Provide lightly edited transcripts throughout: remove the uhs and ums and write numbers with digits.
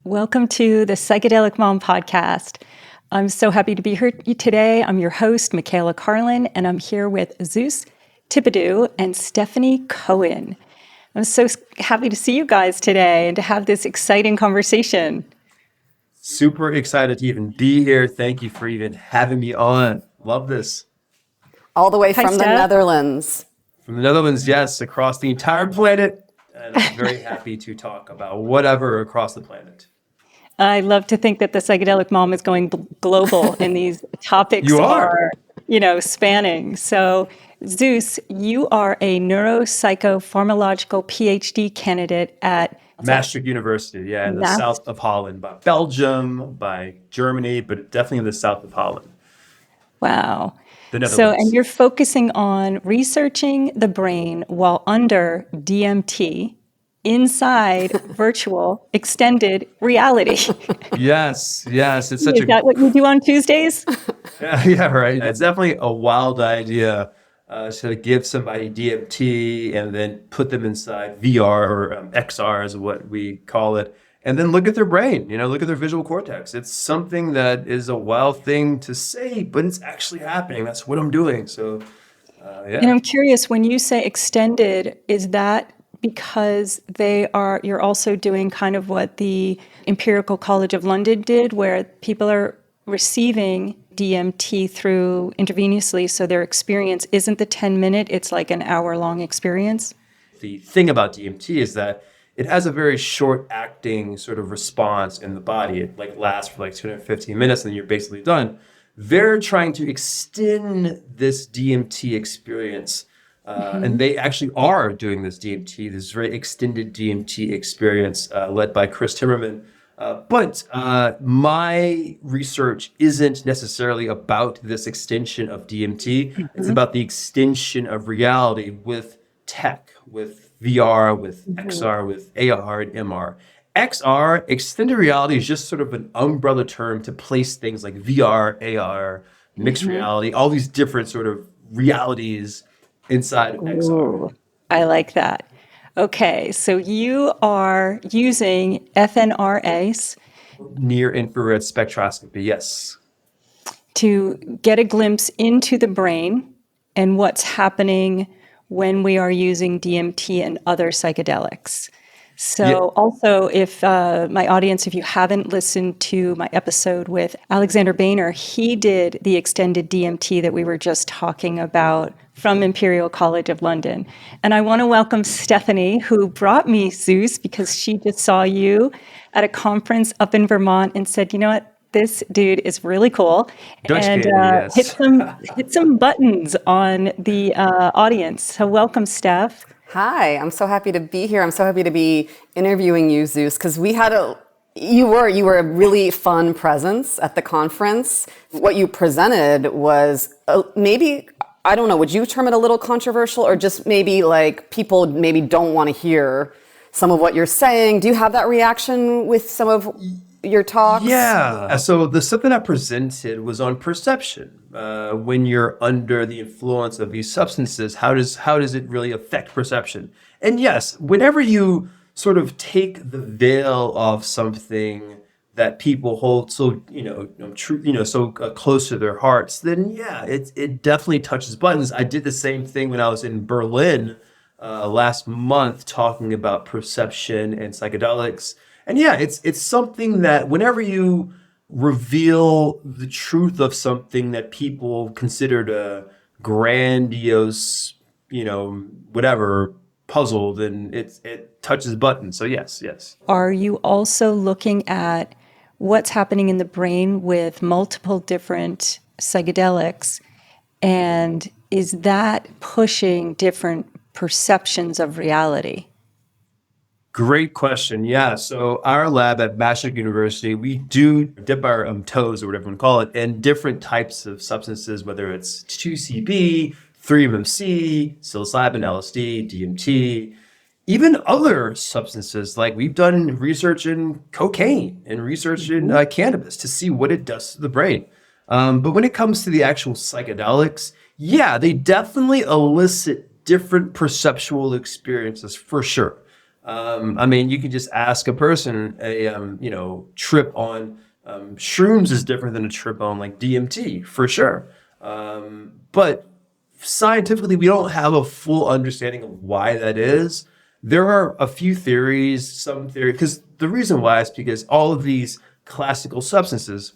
Welcome to the Psychedelic Mom podcast. I'm so happy to be here today. I'm your host, Michaela Carlin, and I'm here with Zeus Tipado and Stefanie Cohen. I'm so happy to see you guys today and to have this exciting conversation. Super excited to even be here. Thank you for even having me on. Love this. All the way Hi, from the Steph. Netherlands. From the Netherlands, yes, across the entire planet. And I'm very happy to talk about whatever across the planet. I love to think that the Psychedelic Mom is going global and these topics You are. spanning. So, Zeus, you are a neuropsychopharmacological PhD candidate at Maastricht University, in the south of Holland, by Belgium, by Germany, but definitely in the south of Holland. Wow. The Netherlands. So, and you're focusing on researching the brain while under DMT inside virtual extended reality. Yes. It's such Is that what you do on Tuesdays? Yeah, right. It's definitely a wild idea to give somebody DMT and then put them inside VR or XR is what we call it. And then look at their brain, look at their visual cortex. It's something that is a wild thing to say, but it's actually happening. That's what I'm doing. So, And I'm curious, when you say extended, is that because you're also doing kind of what the Imperial College of London did, where people are receiving DMT through intravenously, so their experience isn't the 10-minute, it's like an hour-long experience? The thing about DMT is that it has a very short acting sort of response in the body. It lasts for 215 minutes and then you're basically done. They're trying to extend this DMT experience. And they actually are doing this very extended DMT experience led by Chris Timmerman. But my research isn't necessarily about this extension of DMT. It's about the extension of reality with tech, with VR, with XR, with AR and MR. XR, extended reality, is just sort of an umbrella term to place things like VR, AR, mixed reality, all these different sort of realities inside of XR. Ooh, I like that. Okay, so you are using fNIRS Near infrared spectroscopy, yes. to get a glimpse into the brain and what's happening when we are using DMT and other psychedelics. So also, if my audience, if you haven't listened to my episode with Alexander Boehner, he did the extended DMT that we were just talking about from Imperial College of London. And I want to welcome Stefanie, who brought me Zeus because she just saw you at a conference up in Vermont and said, you know what? This dude is really cool, and hit some buttons on the audience. So welcome, Steph. Hi, I'm so happy to be here. I'm so happy to be interviewing you, Zeus, because you were a really fun presence at the conference. What you presented was maybe, I don't know, would you term it a little controversial, or just maybe people maybe don't want to hear some of what you're saying? Do you have that reaction with some of your talks? Yeah. So the something I presented was on perception. When you're under the influence of these substances, how does it really affect perception? And yes, whenever you sort of take the veil off something that people hold so close to their hearts, then it definitely touches buttons. I did the same thing when I was in Berlin last month talking about perception and psychedelics. And it's something that whenever you reveal the truth of something that people considered a grandiose, whatever puzzle, then it touches buttons. So yes. Are you also looking at what's happening in the brain with multiple different psychedelics? And is that pushing different perceptions of reality? Great question. Yeah. So our lab at Maastricht University, we do dip our toes, or whatever you want to call it, in different types of substances, whether it's 2CB, 3-MMC, psilocybin, LSD, DMT, even other substances. Like we've done research in cocaine and research in cannabis to see what it does to the brain. But when it comes to the actual psychedelics, they definitely elicit different perceptual experiences for sure. I mean, you could just ask a person, trip on shrooms is different than a trip on like DMT, for sure. But scientifically, we don't have a full understanding of why that is. There are a few theories, some theory, because the reason why is because all of these classical substances,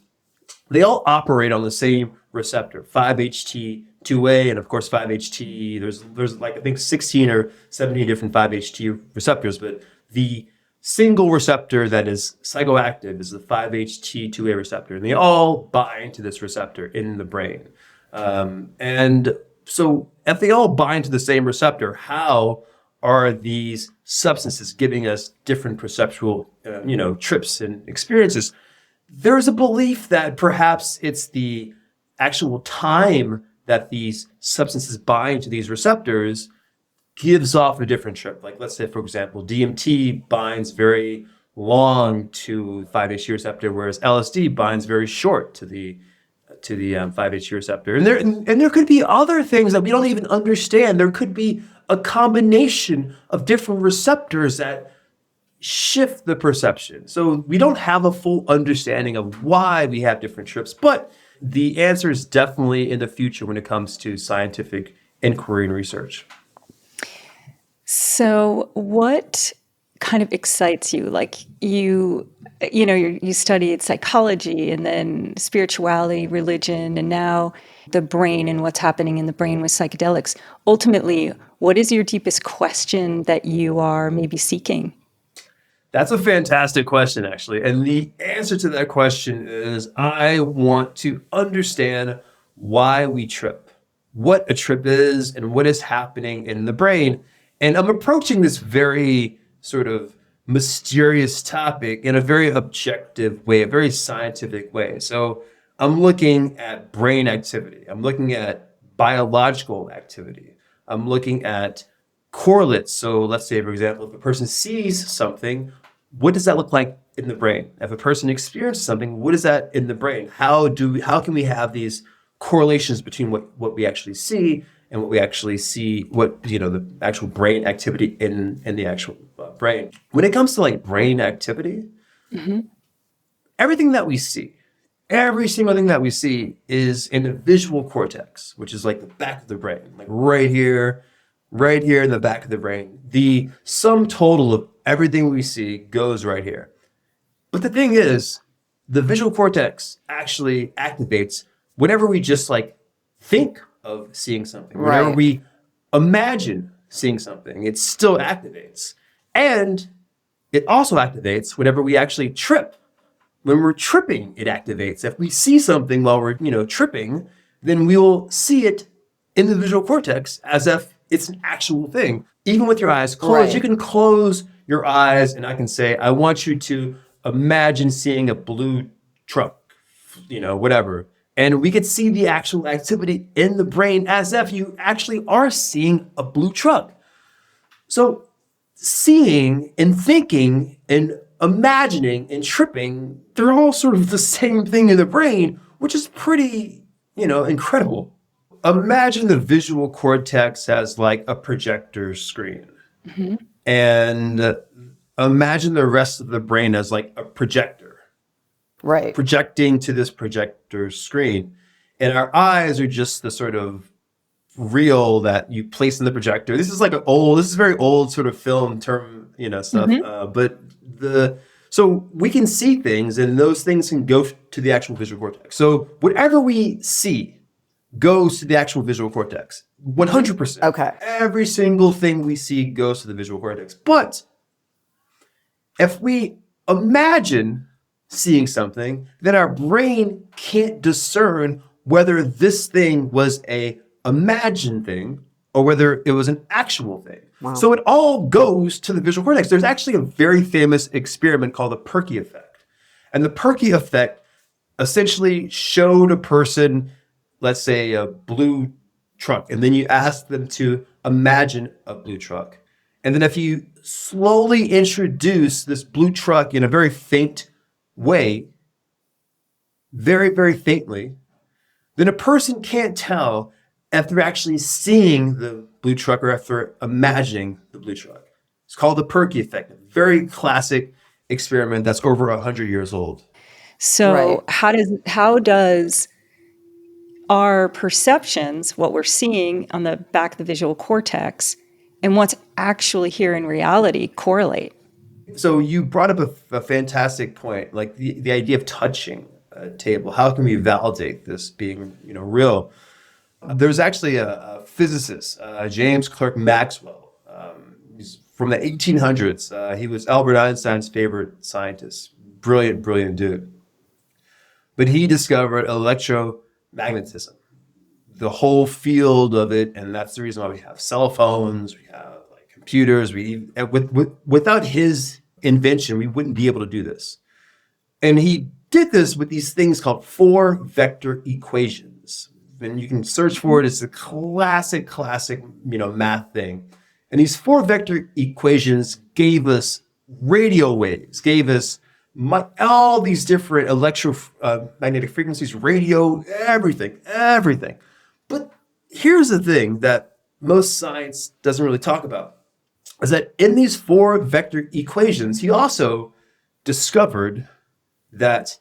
they all operate on the same receptor, 5-HT2A, and of course 5-HT. There's like I think 16 or 17 different 5-HT receptors, but the single receptor that is psychoactive is the 5-HT2A receptor, and they all bind to this receptor in the brain. And so if they all bind to the same receptor, how are these substances giving us different perceptual, trips and experiences? There's a belief that perhaps it's the actual time that these substances bind to these receptors gives off a different trip. Like let's say, for example, DMT binds very long to 5-HT receptor, whereas LSD binds very short to the 5-HT receptor. And there could be other things that we don't even understand. There could be a combination of different receptors that shift the perception. So we don't have a full understanding of why we have different trips, but the answer is definitely in the future when it comes to scientific inquiry and research. So what kind of excites you? Like you studied psychology and then spirituality, religion, and now the brain and what's happening in the brain with psychedelics. Ultimately, what is your deepest question that you are maybe seeking? That's a fantastic question, actually. And the answer to that question is I want to understand why we trip, what a trip is, and what is happening in the brain. And I'm approaching this very sort of mysterious topic in a very objective way, a very scientific way. So I'm looking at brain activity. I'm looking at biological activity. I'm looking at correlates. So let's say, for example, if a person sees something, what does that look like in the brain? If a person experiences something, what is that in the brain? How can we have these correlations between what we actually see and what we actually see, the actual brain activity in the actual brain? When it comes to like brain activity, everything that we see, every single thing that we see is in the visual cortex, which is like the back of the brain, like right here in the back of the brain. The sum total of everything we see goes right here. But the thing is, the visual cortex actually activates whenever we just like think of seeing something. Right. Whenever we imagine seeing something, it still activates. And it also activates whenever we actually trip. When we're tripping, it activates. If we see something while we're, tripping, then we will see it in the visual cortex as if it's an actual thing. Even with your eyes closed, Right. You can close your eyes and I can say, I want you to imagine seeing a blue truck, whatever. And we could see the actual activity in the brain as if you actually are seeing a blue truck. So seeing and thinking and imagining and tripping, they're all sort of the same thing in the brain, which is pretty, incredible. Imagine the visual cortex as like a projector screen. And imagine the rest of the brain as like a projector. Right. Projecting to this projector screen. And our eyes are just the sort of reel that you place in the projector. This is very old sort of film term, stuff. So we can see things and those things can go to the actual visual cortex. So whatever we see goes to the actual visual cortex. 100%. Okay. Every single thing we see goes to the visual cortex. But if we imagine seeing something, then our brain can't discern whether this thing was a imagined thing or whether it was an actual thing. Wow. So it all goes to the visual cortex. There's actually a very famous experiment called the Perky effect. And the Perky effect essentially showed a person, let's say, a blue truck, and then you ask them to imagine a blue truck. And then if you slowly introduce this blue truck in a very faint way, very, very faintly, then a person can't tell if they're actually seeing the blue truck or if they're imagining the blue truck. It's called the Perky effect, a very classic experiment that's over 100 years old. So Right. how does our perceptions, what we're seeing on the back of the visual cortex, and what's actually here in reality correlate? So you brought up a fantastic point, like the idea of touching a table. How can we validate this being, real? There's actually a physicist, James Clerk Maxwell. He's from the 1800s. He was Albert Einstein's favorite scientist. Brilliant, brilliant dude. But he discovered electromagnetism, the whole field of it, and that's the reason why we have cell phones, we have like computers. Without his invention, we wouldn't be able to do this. And he did this with these things called 4-vector equations. And you can search for it. It's a classic, math thing. And these 4-vector equations gave us radio waves, gave us all these different electromagnetic frequencies, radio, everything. But here's the thing that most science doesn't really talk about, is that in these 4-vector equations, he also discovered that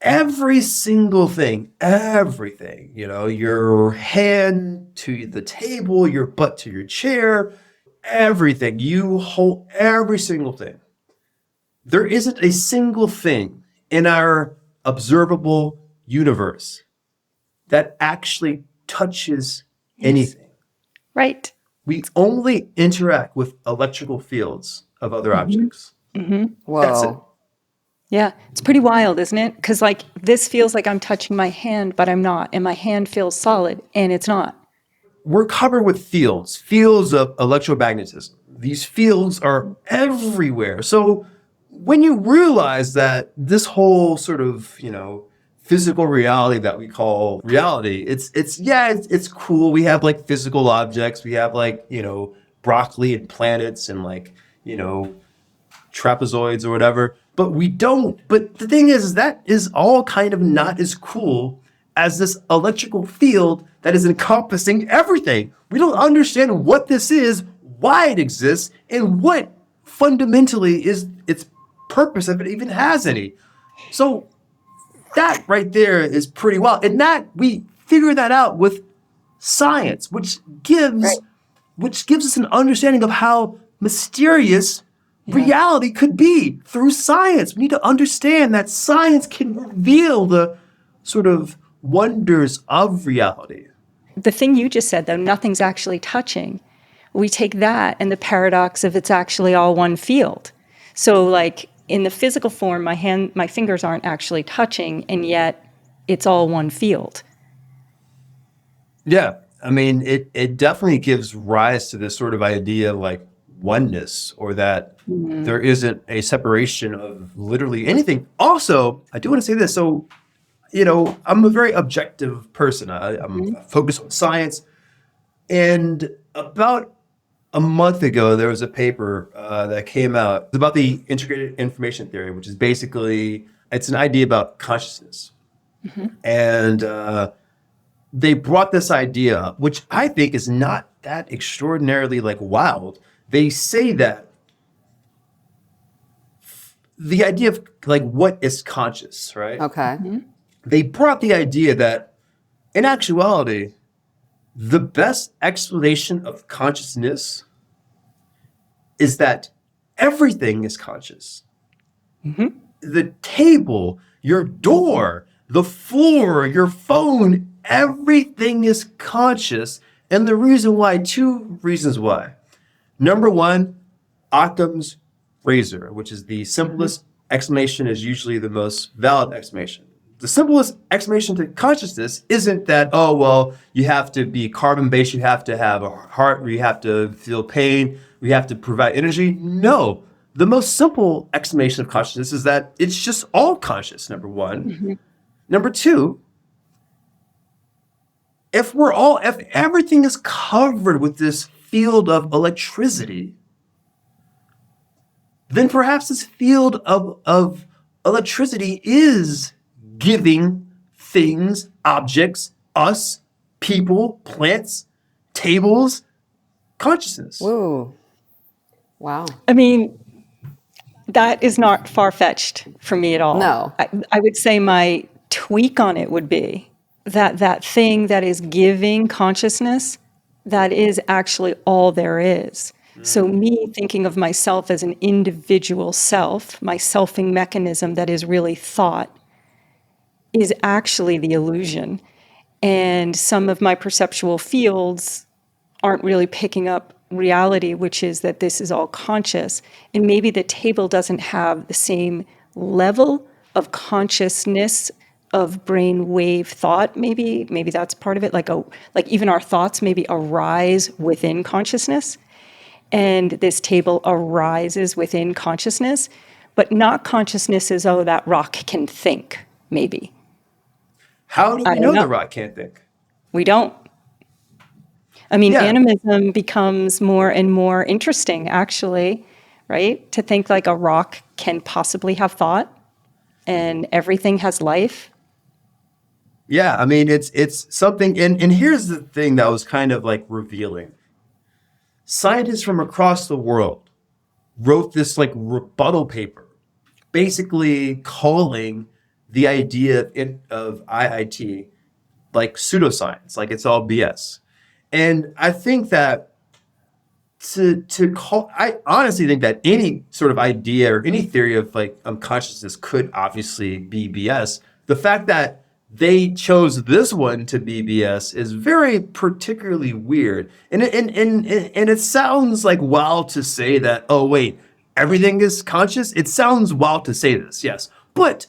every single thing, everything, your hand to the table, your butt to your chair, everything, you hold every single thing. There isn't a single thing in our observable universe that actually touches anything. Right. We only interact with electrical fields of other objects. Whoa. That's it. Yeah, it's pretty wild, isn't it? Because like this feels like I'm touching my hand, but I'm not. And my hand feels solid, and it's not. We're covered with fields of electromagnetism. These fields are everywhere. So when you realize that this whole sort of, physical reality that we call reality, it's cool. We have like physical objects. We have like, broccoli and planets and like, trapezoids or whatever. But we don't. But the thing is that is all kind of not as cool as this electrical field that is encompassing everything. We don't understand what this is, why it exists, and what fundamentally is its purpose, if it even has any. So that right there is pretty wild. And that we figure that out with science, which gives us an understanding of how mysterious reality could be through science. We need to understand that science can reveal the sort of wonders of reality. The thing you just said, though, nothing's actually touching. We take that and the paradox of it's actually all one field. So like in the physical form, my fingers aren't actually touching, and yet it's all one field. Yeah. I mean, it definitely gives rise to this sort of idea of like oneness, or that there isn't a separation of literally anything. Also, I do want to say this. So, I'm a very objective person. I'm focused on science. And about a month ago, there was a paper that came out about the integrated information theory, which is basically, it's an idea about consciousness. And they brought this idea up, which I think is not that extraordinarily like wild. They say that the idea of like what is conscious, right? Okay. They brought the idea that in actuality, the best explanation of consciousness is that everything is conscious. The table, your door, the floor, your phone, everything is conscious. And the reason why, 2 reasons why. Number one, Occam's razor, which is the simplest explanation, is usually the most valid explanation. The simplest explanation to consciousness isn't that, oh, well, you have to be carbon-based, you have to have a heart, you have to feel pain, we have to provide energy. No. The most simple explanation of consciousness is that it's just all conscious, number one. Number two, if everything is covered with this field of electricity, then perhaps this field of electricity is giving things, objects, us, people, plants, tables, consciousness. Whoa. Wow. I mean, that is not far-fetched for me at all. No. I would say my tweak on it would be that that thing that is giving consciousness, that is actually all there is. So me thinking of myself as an individual self, my selfing mechanism that is really thought, is actually the illusion. And some of my perceptual fields aren't really picking up reality, which is that this is all conscious. And maybe the table doesn't have the same level of consciousness of brain wave thought. Maybe that's part of it. Like even our thoughts maybe arise within consciousness, and this table arises within consciousness, but not consciousness as, oh, that rock can think, maybe. How do I we don't know the know. rock can't think? We don't. I mean, Yeah. animism becomes more and more interesting, actually, right? To think like a rock can possibly have thought and everything has life. Yeah, I mean, it's something, and here's the thing that was kind of like revealing. Scientists from across the world wrote this like rebuttal paper, basically calling the idea of IIT like pseudoscience, like it's all BS. And I think that I honestly think that any sort of idea or any theory of like consciousness could obviously be BS. The fact that they chose this one to be BS is very particularly weird. And it sounds like wild to say that, oh wait, everything is conscious. It sounds wild to say this, yes. But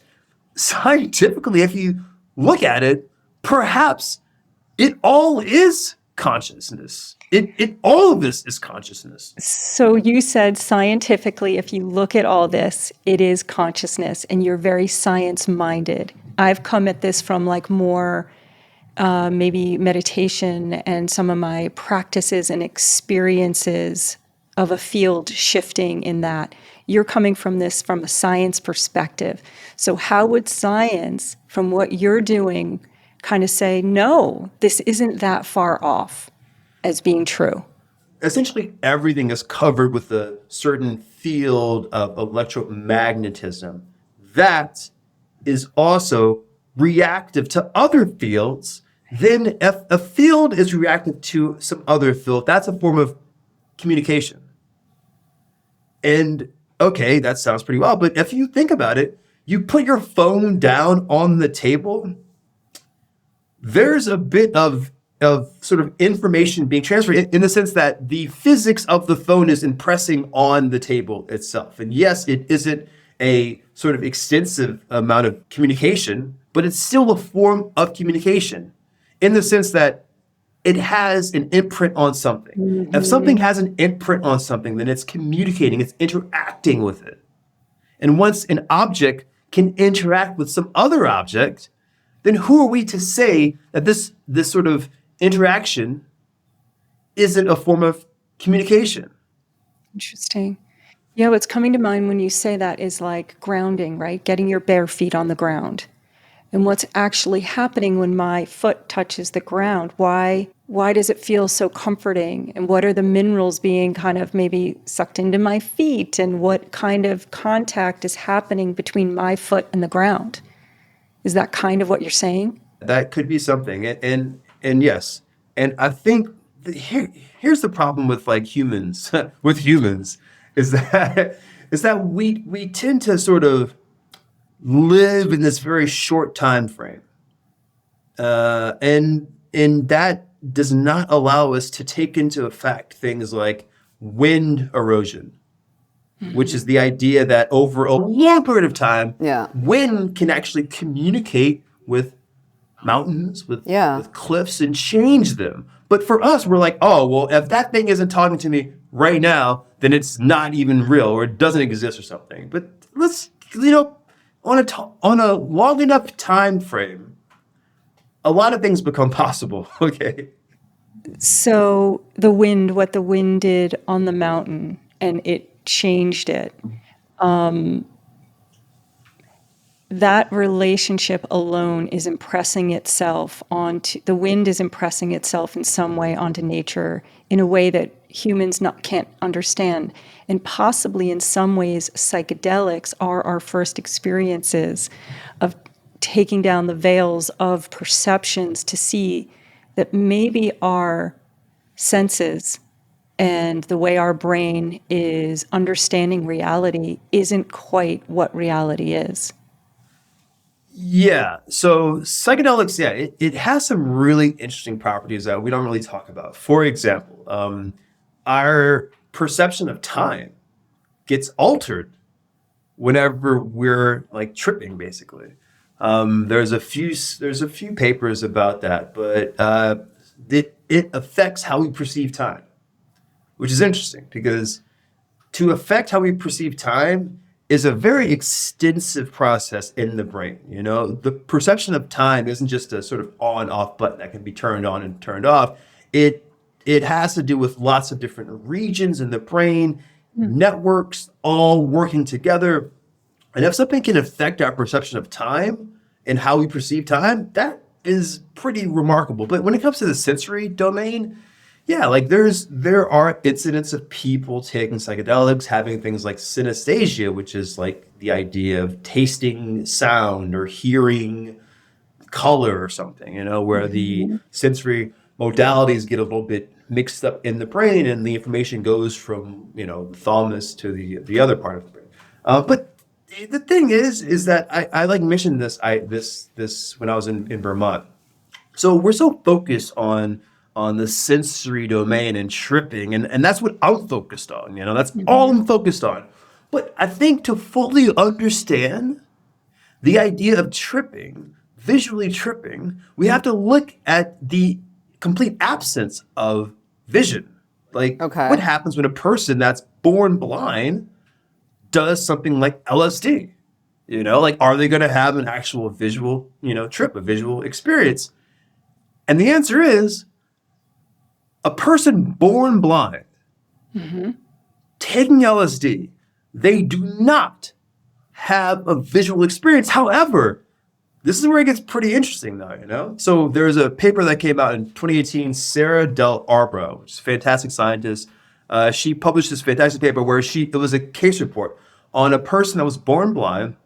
scientifically, if you look at it, perhaps it all is consciousness. It all of this is consciousness. So you said scientifically, if you look at all this, it is consciousness, and you're very science-minded. I've come at this from like more maybe meditation and some of my practices and experiences of a field shifting in that. You're coming from this from a science perspective. So how would science, from what you're doing, kind of say, no, this isn't that far off as being true? Essentially, everything is covered with a certain field of electromagnetism that is also reactive to other fields. Then if a field is reactive to some other field, that's a form of communication. And okay, that sounds pretty well, but if you think about it, you put your phone down on the table, there's a bit of sort of information being transferred in the sense that the physics of the phone is impressing on the table itself. And yes, it isn't a sort of extensive amount of communication, but it's still a form of communication in the sense that it has an imprint on something. Mm-hmm. If something has an imprint on something, then it's communicating, it's interacting with it. And once an object can interact with some other object, then who are we to say that this sort of interaction isn't a form of communication? Interesting. Yeah, what's coming to mind when you say that is like grounding, right? Getting your bare feet on the ground. And what's actually happening when my foot touches the ground? Why does it feel so comforting? And what are the minerals being kind of maybe sucked into my feet? And what kind of contact is happening between my foot and the ground? Is that kind of what you're saying? That could be something. And yes. And I think here's the problem with like humans, with humans, is that we tend to sort of live in this very short time frame. And that does not allow us to take into effect things like wind erosion, which is the idea that over a long period of time, wind can actually communicate with mountains, with cliffs, and change them. But for us, we're like, oh, well, if that thing isn't talking to me right now, then it's not even real or it doesn't exist or something. But let's, on a long enough time frame, a lot of things become possible, okay? So the wind, what the wind did on the mountain, and it changed it. that relationship alone is impressing itself onto the wind, is impressing itself in some way onto nature in a way that humans can't understand. And possibly in some ways, psychedelics are our first experiences of taking down the veils of perceptions to see that maybe our senses and the way our brain is understanding reality isn't quite what reality is. Yeah. So psychedelics, it has some really interesting properties that we don't really talk about. For example, our perception of time gets altered whenever we're like tripping, basically. There's a few papers about that, but it affects how we perceive time, which is interesting because to affect how we perceive time is a very extensive process in the brain. You know, the perception of time isn't just a sort of on-off button that can be turned on and turned off. It has to do with lots of different regions in the brain, networks all working together. And if something can affect our perception of time and how we perceive time, that is pretty remarkable. But when it comes to the sensory domain, yeah, like there are incidents of people taking psychedelics, having things like synesthesia, which is like the idea of tasting sound or hearing color or something, you know, where the sensory modalities get a little bit mixed up in the brain and the information goes from, you know, the thalamus to the other part of the brain. But the thing is that I like mentioned this when I was in Vermont. So we're so focused on the sensory domain and tripping, and that's what I'm focused on. You know, that's all I'm focused on. But I think to fully understand the idea of tripping, visually tripping, we have to look at the complete absence of vision. Like, what happens when a person that's born blind does something like LSD? You know, like, are they going to have an actual visual, you know, trip, a visual experience? And the answer is, a person born blind taking LSD, they do not have a visual experience. However, this is where it gets pretty interesting, though, you know? So there's a paper that came out in 2018, Sarah Del Arbro, which is a fantastic scientist. She published this fantastic paper where it was a case report on a person that was born blind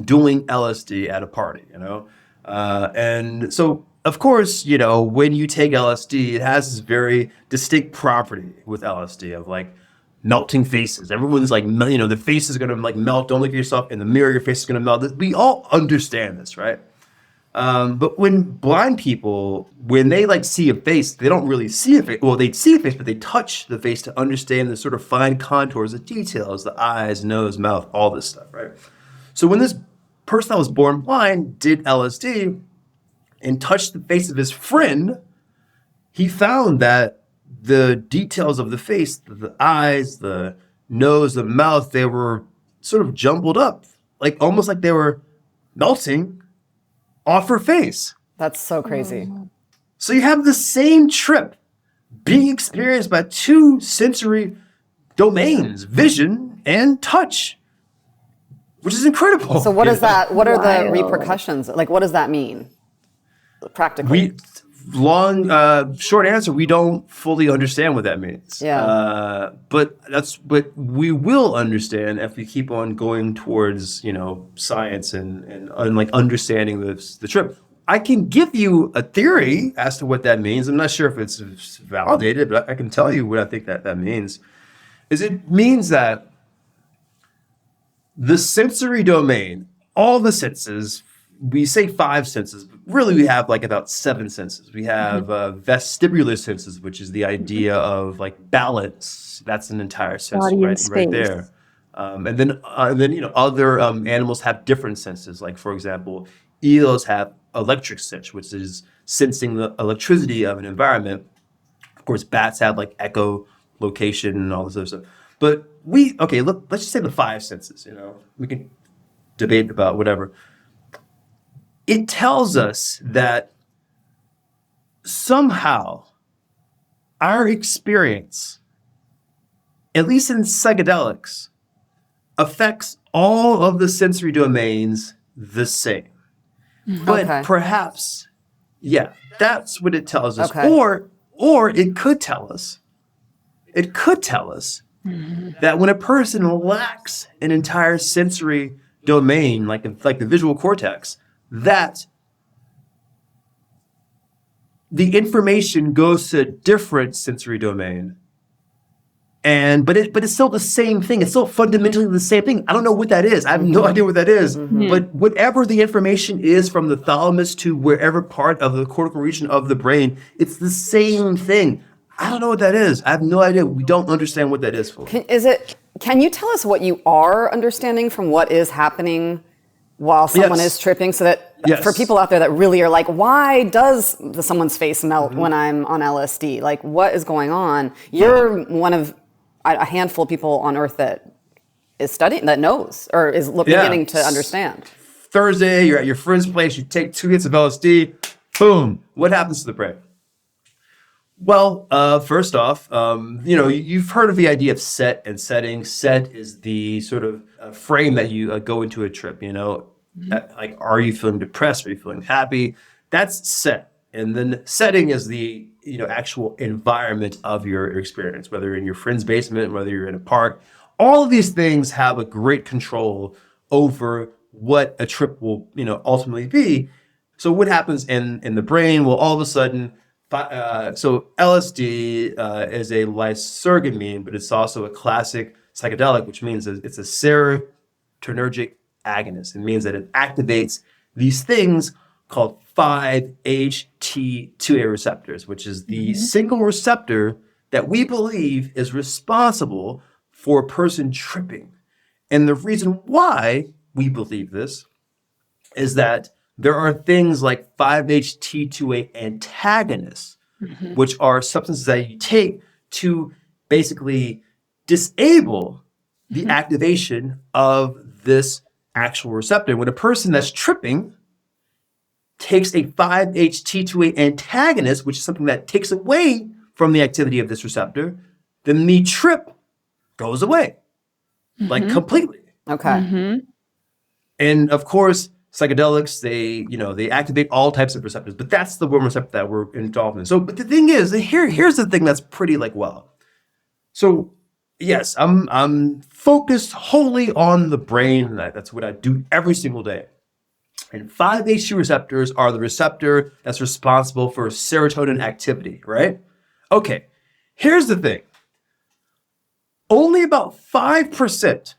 doing LSD at a party, you know? And so, of course, you know, when you take LSD, it has this very distinct property with LSD of like melting faces. Everyone's like, you know, the face is going to like melt. Don't look at yourself in the mirror. Your face is going to melt. We all understand this, right? But when blind people, when they like see a face, they don't really see a face. Well, they see a face, but they touch the face to understand the sort of fine contours, the details, the eyes, nose, mouth, all this stuff, right? So when this person that was born blind did LSD and touched the face of his friend, he found that the details of the face, the eyes, the nose, the mouth, they were sort of jumbled up, like almost like they were melting off her face. That's so crazy. So you have the same trip being experienced by two sensory domains, vision and touch, which is incredible. So what is that? What are the repercussions? Like, what does that mean practically? Short answer, we don't fully understand what that means. Yeah. But we will understand if we keep on going towards, you know, science and like understanding the trip. I can give you a theory as to what that means. I'm not sure if it's validated, but I can tell you what I think that means. It means that the sensory domain, all the senses, we say 5 senses, but really we have like about 7 senses. We have vestibular senses, which is the idea of like balance. That's an entire sense right there. And then you know, other animals have different senses. Like, for example, eels have electric sense, which is sensing the electricity of an environment. Of course, bats have like echolocation and all this other stuff. But let's just say the 5 senses, you know, we can debate about whatever. It tells us that somehow our experience, at least in psychedelics, affects all of the sensory domains the same. But Okay. perhaps, yeah, that's what it tells us. Okay. Or it could tell us, that when a person lacks an entire sensory domain, like the visual cortex, that the information goes to a different sensory domain. But it's still the same thing. It's still fundamentally the same thing. I don't know what that is. I have no idea what that is. But whatever the information is from the thalamus to wherever part of the cortical region of the brain, it's the same thing. I don't know what that is. I have no idea. We don't understand what that is for. Can you tell us what you are understanding from what is happening while someone is tripping, so that for people out there that really are like, why does someone's face melt when I'm on LSD? Like, what is going on? You're one of a handful of people on Earth that is studying, that knows, or is beginning to understand. Thursday, you're at your friend's place, you take 2 hits of LSD, boom. What happens to the brain? Well, first off, you've heard of the idea of set and setting. Set is the sort of frame that you go into a trip, like, are you feeling depressed? Are you feeling happy? That's set. And then setting is the, actual environment of your experience, whether you're in your friend's basement, whether you're in a park. All of these things have a great control over what a trip will, ultimately be. So what happens in the brain? Well, all of a sudden, so LSD is a lysergamine, but it's also a classic psychedelic, which means it's a serotonergic agonist. It means that it activates these things called 5-HT2A receptors, which is the single receptor that we believe is responsible for a person tripping. And the reason why we believe this is that there are things like 5-HT2A antagonists, which are substances that you take to basically disable the activation of this actual receptor. When a person that's tripping takes a 5-HT2A antagonist, which is something that takes away from the activity of this receptor, then the trip goes away, like completely. Okay. And of course, psychedelics, they activate all types of receptors, but that's the one receptor that we're involved in. So, but the thing is, here's the thing that's pretty So yes, I'm focused wholly on the brain. That's what I do every single day. And 5-HT receptors are the receptor that's responsible for serotonin activity, right? Okay, here's the thing. Only about 5%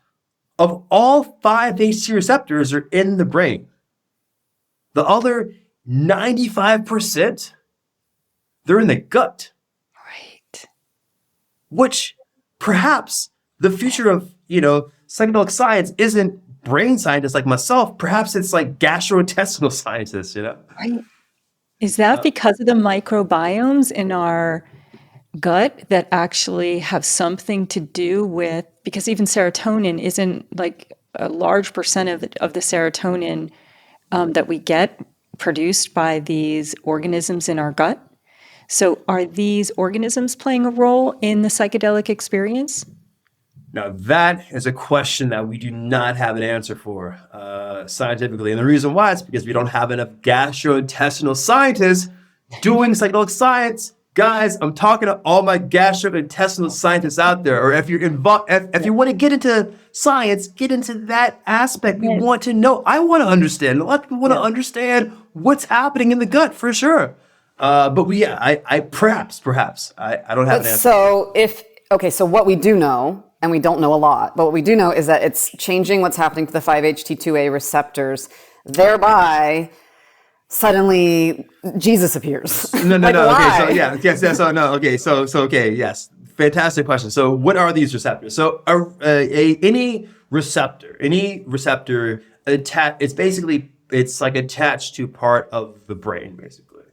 of all 5-HT receptors are in the brain. The other 95%, they're in the gut. Right. Which perhaps the future of, psychedelic science isn't brain scientists like myself. Perhaps it's like gastrointestinal scientists, Right. Is that because of the microbiomes in our gut that actually have something to do with, because even serotonin isn't, like, a large percent of the serotonin that we get produced by these organisms in our gut. So are these organisms playing a role in the psychedelic experience? Now, that is a question that we do not have an answer for scientifically. And the reason why is because we don't have enough gastrointestinal scientists doing psychedelic science. Guys, I'm talking to all my gastrointestinal scientists out there. Or if you're involved, if you want to get into science, get into that aspect. We want to know. I want to understand. A lot of people want to understand what's happening in the gut for sure. But I perhaps I don't have an answer. So what we do know, and we don't know a lot, but what we do know is that it's changing what's happening to the 5-HT2A receptors, thereby suddenly Jesus appears. No. Why? Okay, yes. Fantastic question. So what are these receptors? So any receptor, it's like attached to part of the brain, basically.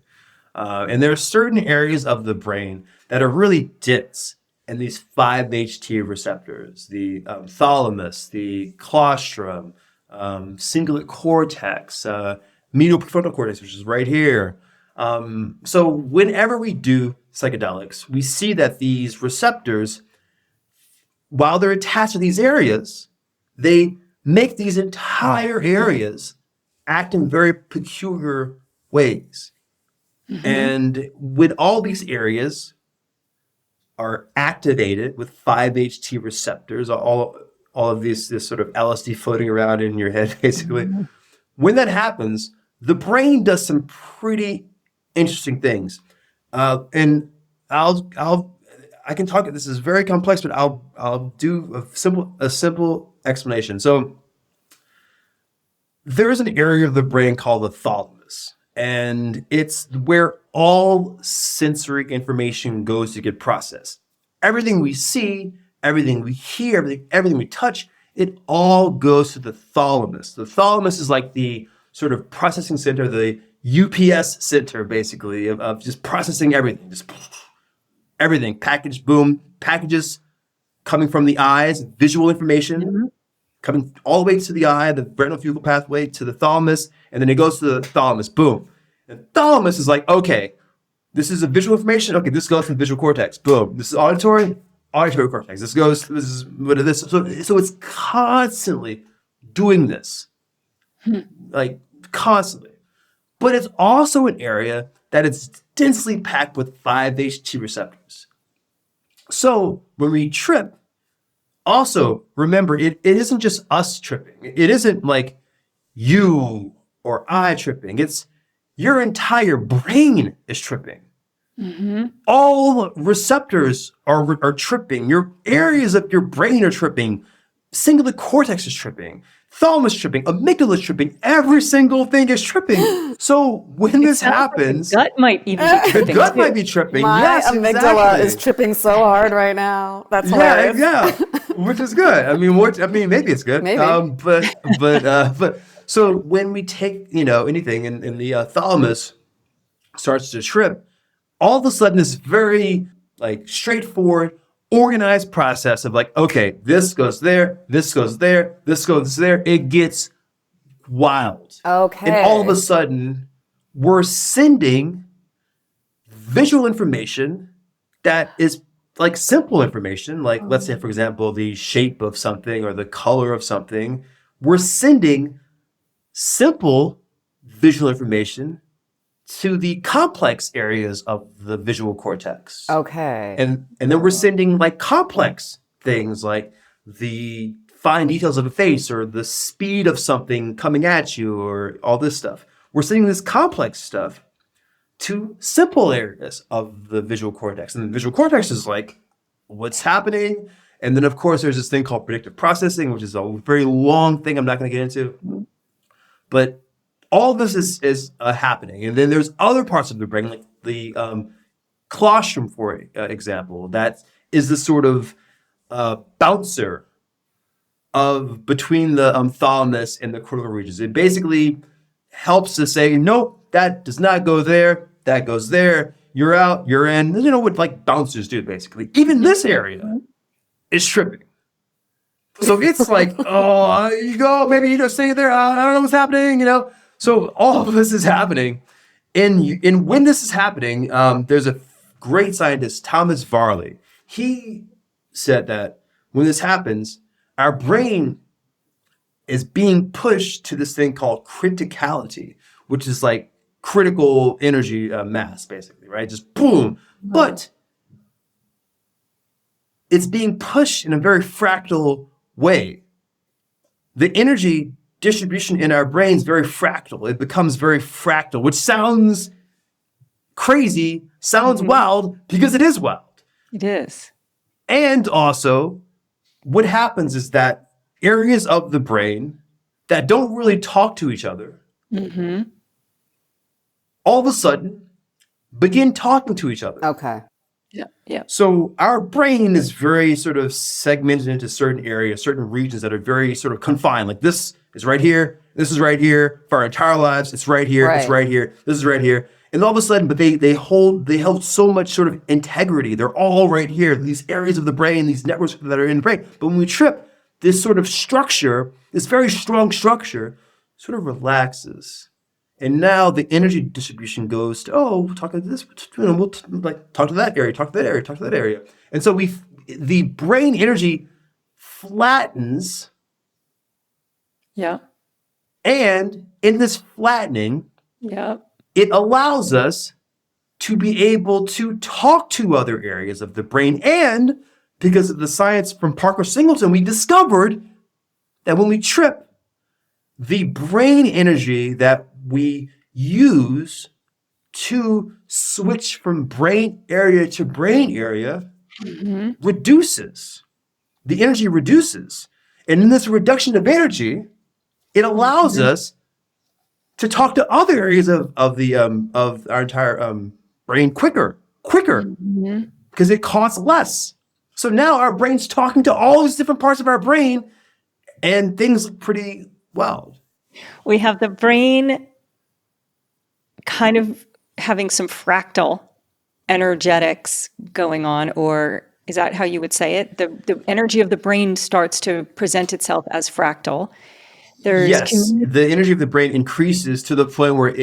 And there are certain areas of the brain that are really dense in these 5-HT receptors, the thalamus, the claustrum, cingulate cortex, medial prefrontal cortex, which is right here. So whenever we do psychedelics, we see that these receptors, while they're attached to these areas, they make these entire areas act in very peculiar ways. And when all these areas are activated with 5-HT receptors, all of this sort of LSD floating around in your head, basically. When that happens, the brain does some pretty interesting things. And I can talk. This is very complex, but I'll do a simple explanation. So there is an area of the brain called the thalamus, and it's where all sensory information goes to get processed. Everything we see, everything we hear, everything we touch, it all goes to the thalamus. The thalamus is like the sort of processing center, the UPS center, basically, of just processing everything. Just everything, package, boom, packages coming from the eyes, visual information, coming all the way to the eye, the retinal pathway to the thalamus, and then it goes to the thalamus, boom. And thalamus is like, okay, this is a visual information. Okay, this goes to the visual cortex, boom. This is auditory cortex. This is what it is. So it's constantly doing this, like constantly. But it's also an area that is densely packed with 5-HT receptors. So when we trip, also remember, it isn't just us tripping. It isn't like you or I tripping. It's your entire brain is tripping. All receptors are tripping. Your areas of your brain are tripping. Cingulate cortex is tripping. Thalamus tripping. Amygdala is tripping. Every single thing is tripping. So when this happens, the gut might even be tripping. the gut might be tripping. My Yes, amygdala exactly. is tripping so hard right now. That's hilarious. Yeah, which is good. I mean, maybe it's good. Maybe. But so when we take anything in the thalamus starts to trip, all of a sudden this very like straightforward, organized process of like, okay, this goes there, this goes there, this goes there. It gets wild. Okay. And all of a sudden, we're sending visual information that is like simple information, like let's say, for example, the shape of something or the color of something. We're sending simple visual information to the complex areas of the visual cortex. Okay. And then we're sending like complex things like the fine details of a face or the speed of something coming at you or all this stuff. We're sending this complex stuff to simple areas of the visual cortex. And the visual cortex is like, what's happening? And then, of course, there's this thing called predictive processing, which is a very long thing I'm not going to get into. But all of this is happening. And then there's other parts of the brain, like the colostrum, for example, that is the sort of bouncer of between the thalamus and the cortical regions. It basically helps to say, nope, that does not go there, that goes there, you're out, you're in. You know what like bouncers do, basically. Even this area is tripping. So it's like, oh, you go, maybe you just stay there, I don't know what's happening, So all of this is happening. And when this is happening, there's a great scientist, Thomas Varley. He said that when this happens, our brain is being pushed to this thing called criticality, which is like critical energy mass, basically, right? Just boom. But it's being pushed in a very fractal way. The energy distribution in our brain is very fractal. It becomes very fractal, which sounds crazy, sounds wild, because it is wild. It is. And also, what happens is that areas of the brain that don't really talk to each other, all of a sudden, begin talking to each other. Okay. Yeah. So our brain is very sort of segmented into certain areas, certain regions that are very sort of confined. Like this is right here, this is right here. For our entire lives, it's right here, it's right here, this is right here. And all of a sudden, but they hold so much sort of integrity. They're all right here. These areas of the brain, these networks that are in the brain. But when we trip, this sort of structure, this very strong structure, sort of relaxes. And now the energy distribution goes to, we'll talk to this, we'll talk to that area, talk to that area, talk to that area. And so the brain energy flattens. Yeah. And in this flattening, Yeah. it allows us to be able to talk to other areas of the brain. And because of the science from Parker Singleton, we discovered that when we trip, the brain energy that we use to switch from brain area to brain area reduces. The energy reduces. And in this reduction of energy, it allows us to talk to other areas of our entire brain quicker because it costs less. So now our brain's talking to all these different parts of our brain, and things look pretty wild. We have the brain kind of having some fractal energetics going on, or is that how you would say it? The energy of the brain starts to present itself as fractal. Yes, the energy of the brain increases to the point where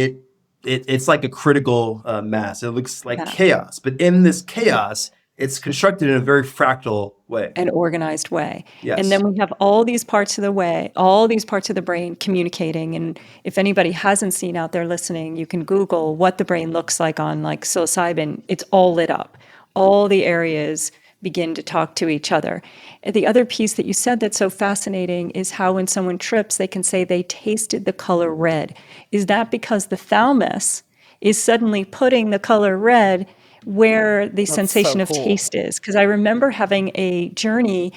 it's like a critical mass. It looks like chaos, but in this chaos, it's constructed in a very fractal way, an organized way. Yes. And then we have all these parts of the brain communicating. And if anybody hasn't seen out there listening, you can Google what the brain looks like on like psilocybin. It's all lit up. All the areas begin to talk to each other. And the other piece that you said that's so fascinating is how when someone trips, they can say they tasted the color red. Is that because the thalamus is suddenly putting the color red where the sensation of taste is? Because I remember having a journey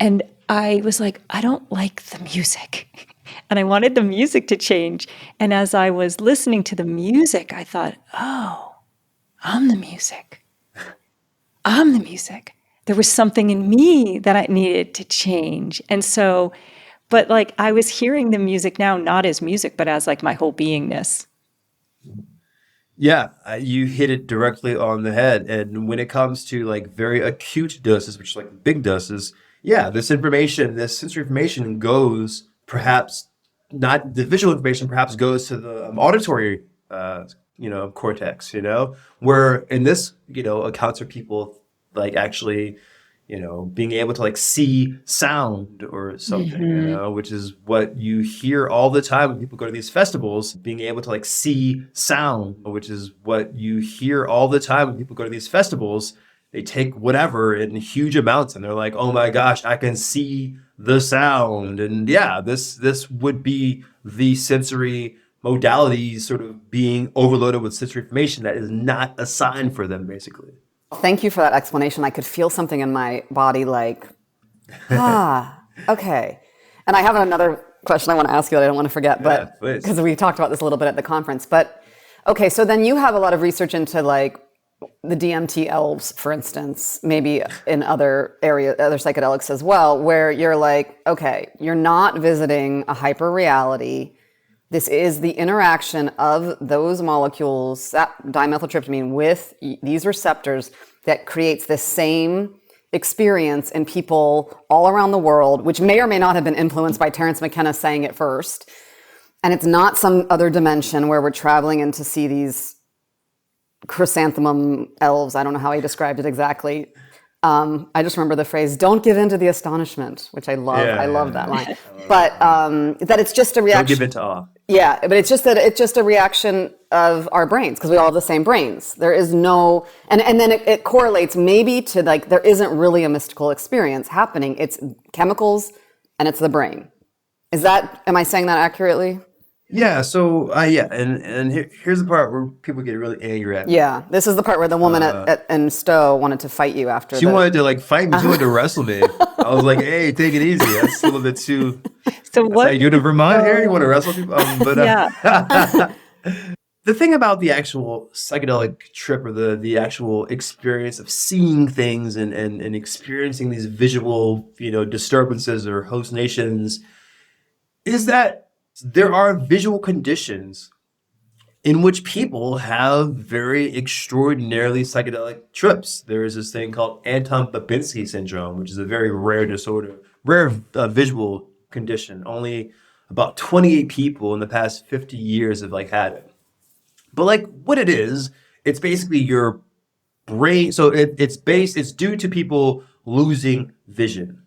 and I was like, I don't like the music. And I wanted the music to change. And as I was listening to the music, I thought, oh, I'm the music. I'm the music. There was something in me that I needed to change. And so, but like I was hearing the music now, not as music, but as like my whole beingness. Yeah, you hit it directly on the head. And when it comes to like very acute doses, which is like big doses, yeah, this sensory information goes perhaps not the visual information, perhaps goes to the auditory, cortex, where in this, accounts for people like actually, being able to like see sound or something, which is what you hear all the time when people go to these festivals, being able to like see sound, which is what you hear all the time when people go to these festivals. They take whatever in huge amounts and they're like, oh my gosh, I can see the sound. And yeah, this would be the sensory modalities sort of being overloaded with sensory information that is not assigned for them, basically. Thank you for that explanation. I could feel something in my body like, okay. And I have another question I want to ask you that I don't want to forget, but because we talked about this a little bit at the conference. But okay, so then you have a lot of research into like the DMT elves, for instance, maybe in other areas, other psychedelics as well, where you're like, okay, you're not visiting a hyper reality. This is the interaction of those molecules, that dimethyltryptamine, with these receptors that creates this same experience in people all around the world, which may or may not have been influenced by Terence McKenna saying it first. And it's not some other dimension where we're traveling in to see these chrysanthemum elves. I don't know how he described it exactly. I just remember the phrase, don't give in to the astonishment, which I love. I love that line. But that it's just a reaction. Don't give in to awe. Yeah, but it's just a reaction of our brains because we all have the same brains. There is no, and then it correlates maybe to like, there isn't really a mystical experience happening. It's chemicals and it's the brain. Am I saying that accurately? Yeah, so and here's the part where people get really angry at me. Yeah, this is the part where the woman in Stowe wanted to fight you after. She wanted to like fight me. She wanted to wrestle me. I was like, "Hey, take it easy. That's a little bit too." So what? Like, you're in Vermont here. You want to wrestle people? The thing about the actual psychedelic trip or the actual experience of seeing things and experiencing these visual disturbances or hallucinations is that there are visual conditions in which people have very extraordinarily psychedelic trips. There is this thing called Anton Babinski syndrome, which is a very rare disorder, visual condition. Only about 28 people in the past 50 years have had it. But what it is, it's basically your brain. So it's due to people losing vision.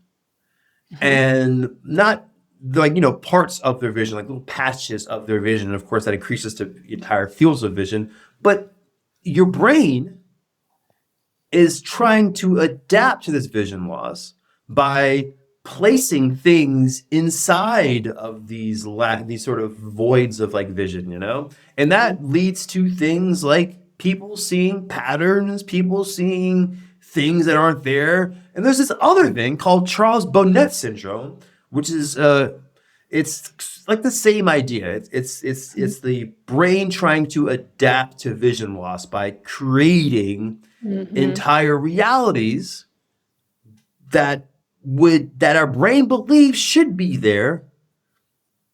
And not parts of their vision, like little patches of their vision. And of course, that increases to entire fields of vision. But your brain is trying to adapt to this vision loss by placing things inside of these sort of voids of like vision, and that leads to things like people seeing patterns, people seeing things that aren't there. And there's this other thing called Charles Bonnet syndrome, which is it's like the same idea. It's the brain trying to adapt to vision loss by creating entire realities that our brain believes should be there.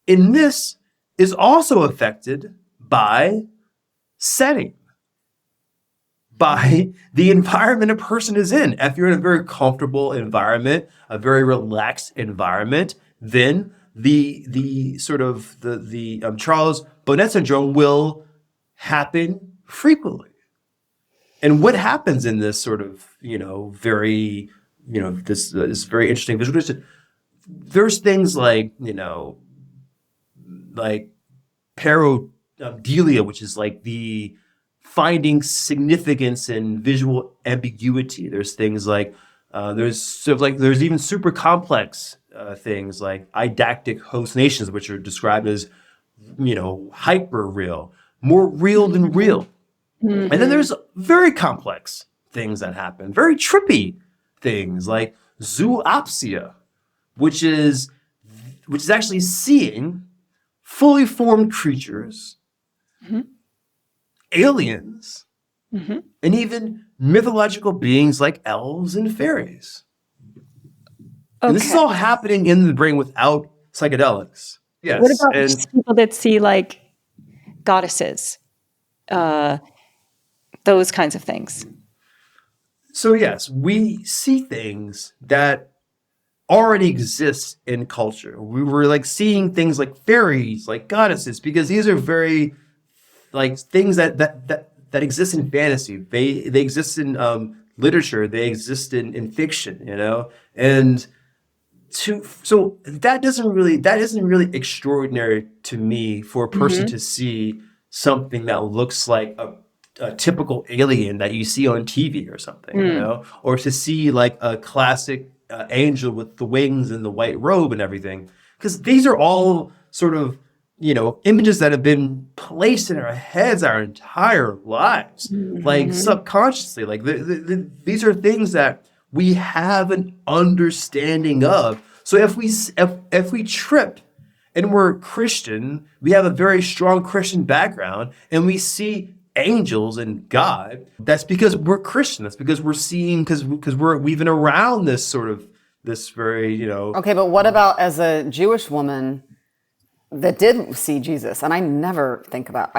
And this is also affected by setting, by the environment a person is in. If you're in a very comfortable environment, a very relaxed environment, then the Charles Bonnet syndrome will happen frequently. And what happens in this sort of, very, this very interesting visualization, there's things like, like pareidolia, which is like the finding significance in visual ambiguity. There's things like, there's even super complex things like eidactic hallucinations, which are described as, hyper real, more real than real. And then there's very complex things that happen, very trippy things like zoopsia, which is actually seeing fully formed creatures, aliens, and even mythological beings like elves and fairies. Okay. And this is all happening in the brain without psychedelics. Yes. What about people that see like goddesses? Those kinds of things. So yes, we see things that already exist in culture. We were like seeing things like fairies, like goddesses, because these are very like things that exist in fantasy. They exist in literature. They exist in fiction, and so that isn't really extraordinary to me for a person to see something that looks like a typical alien that you see on TV or something, or to see like a classic angel with the wings and the white robe and everything. Because these are all sort of, images that have been placed in our heads our entire lives, like subconsciously. Like these are things that we have an understanding of. So if we trip and we're Christian, we have a very strong Christian background, and we see angels and God, that's because we're Christian. That's because we're seeing, because we've been around this very, Okay, but what about as a Jewish woman that did see Jesus? And I never think about,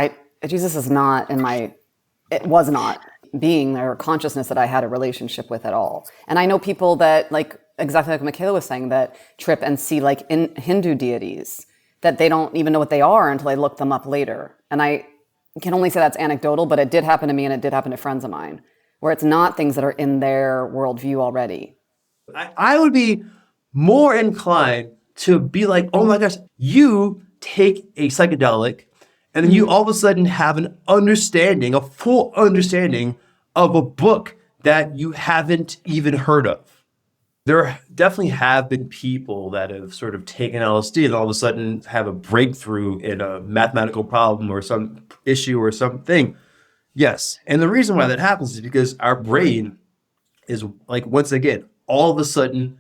Jesus is not it was not being or consciousness that I had a relationship with at all. And I know people that, like, exactly like Michaela was saying, that trip and see like in Hindu deities that they don't even know what they are until they look them up later. And I can only say that's anecdotal, but it did happen to me, and it did happen to friends of mine, where it's not things that are in their worldview already. I would be more inclined to be like, oh my gosh, you take a psychedelic and then you all of a sudden have a full understanding of a book that you haven't even heard of. There definitely have been people that have sort of taken LSD and all of a sudden have a breakthrough in a mathematical problem or some issue or something. Yes. And the reason why that happens is because our brain is like, once again, all of a sudden,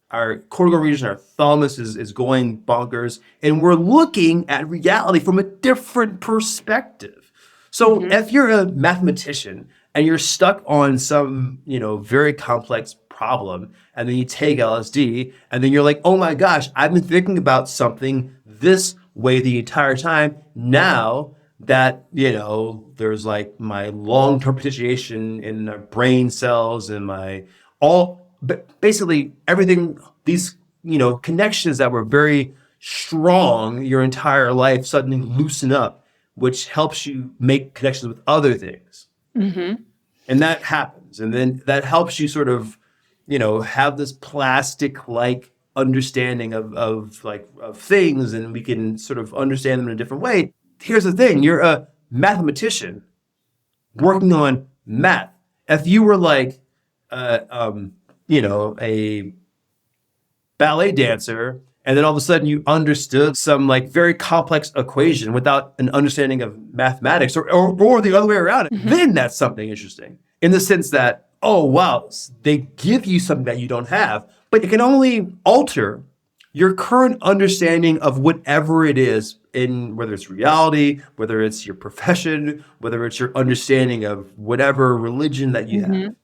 our cortical region, our thalamus is going bonkers, and we're looking at reality from a different perspective. So if you're a mathematician and you're stuck on some, very complex problem, and then you take LSD, and then you're like, oh my gosh, I've been thinking about something this way the entire time. Now that, there's like my long-term potentiation in my brain cells and but basically everything, these, connections that were very strong your entire life suddenly loosen up, which helps you make connections with other things. And that happens. And then that helps you sort of, have this plastic-like understanding of things, and we can sort of understand them in a different way. Here's the thing: you're a mathematician working on math. If you were like, a ballet dancer, and then all of a sudden you understood some like very complex equation without an understanding of mathematics, or the other way around, then that's something interesting in the sense that, oh, wow, they give you something that you don't have, but it can only alter your current understanding of whatever it is, in whether it's reality, whether it's your profession, whether it's your understanding of whatever religion that you have.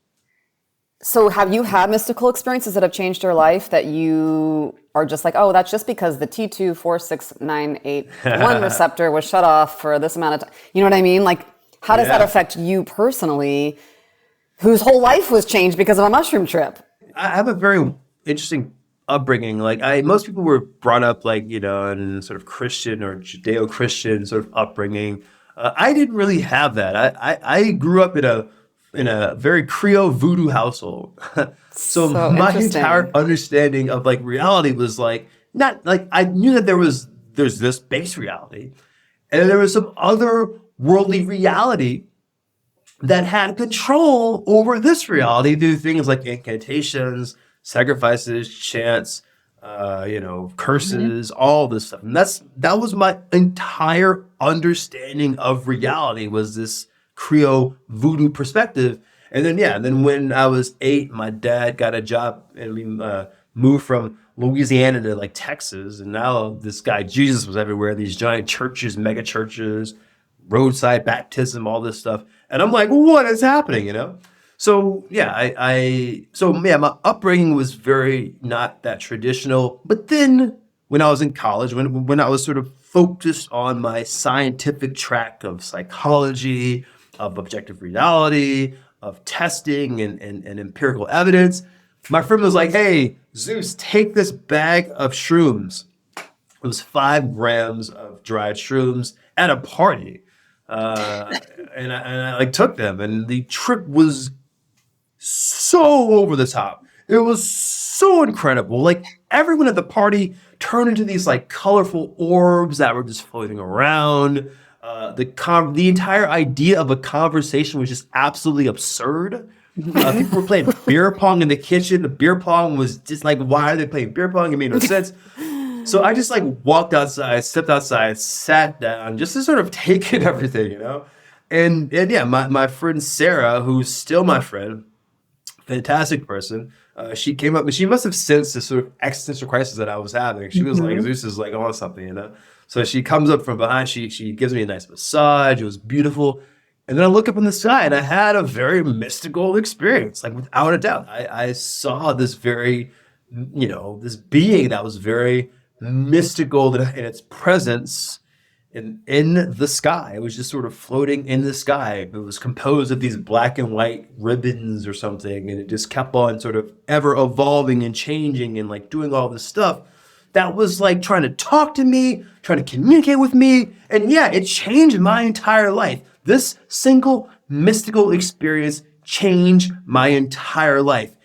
So have you had mystical experiences that have changed your life that you are just like, oh, that's just because the T24698 receptor was shut off for this amount of time? You know what I mean? Like, how does that affect you personally, whose whole life was changed because of a mushroom trip? I have a very interesting upbringing. Like most people were brought up in sort of Christian or Judeo-Christian sort of upbringing. I didn't really have that. I grew up in a very Creole voodoo household. so my entire understanding of like reality was like, not like, I knew that there's this base reality, and then there was some other worldly reality that had control over this reality through things like incantations, sacrifices, chants, curses, all this stuff. And that was my entire understanding of reality, was this Creole voodoo perspective. And then when I was 8, my dad got a job, and we moved from Louisiana to like Texas. And now this guy Jesus was everywhere, these giant churches, mega churches, roadside baptism, all this stuff. And I'm like, what is happening, So my upbringing was very not that traditional. But then when I was in college, when I was sort of focused on my scientific track of psychology, of objective reality, of testing and empirical evidence, my friend was like, hey, Zeus, take this bag of shrooms. It was 5 grams of dried shrooms at a party. And I like took them, and the trip was so over the top. It was so incredible. Like everyone at the party turned into these like colorful orbs that were just floating around. The entire idea of a conversation was just absolutely absurd. People were playing beer pong in the kitchen. The beer pong was just like, why are they playing beer pong? It made no sense. So I just like walked outside, stepped outside, sat down, just to sort of take in everything, And my friend Sarah, who's still my friend, fantastic person, she came up and she must have sensed this sort of existential crisis that I was having. She was like, Zeus is like on something, So she comes up from behind, she gives me a nice massage. It was beautiful. And then I look up in the sky, and I had a very mystical experience, like without a doubt. I saw this very, this being that was very mystical in its presence in the sky. It was just sort of floating in the sky. It was composed of these black and white ribbons or something, and it just kept on sort of ever evolving and changing and like doing all this stuff that was like trying to talk to me, trying to communicate with me. And it changed my entire life. This single mystical experience changed my entire life.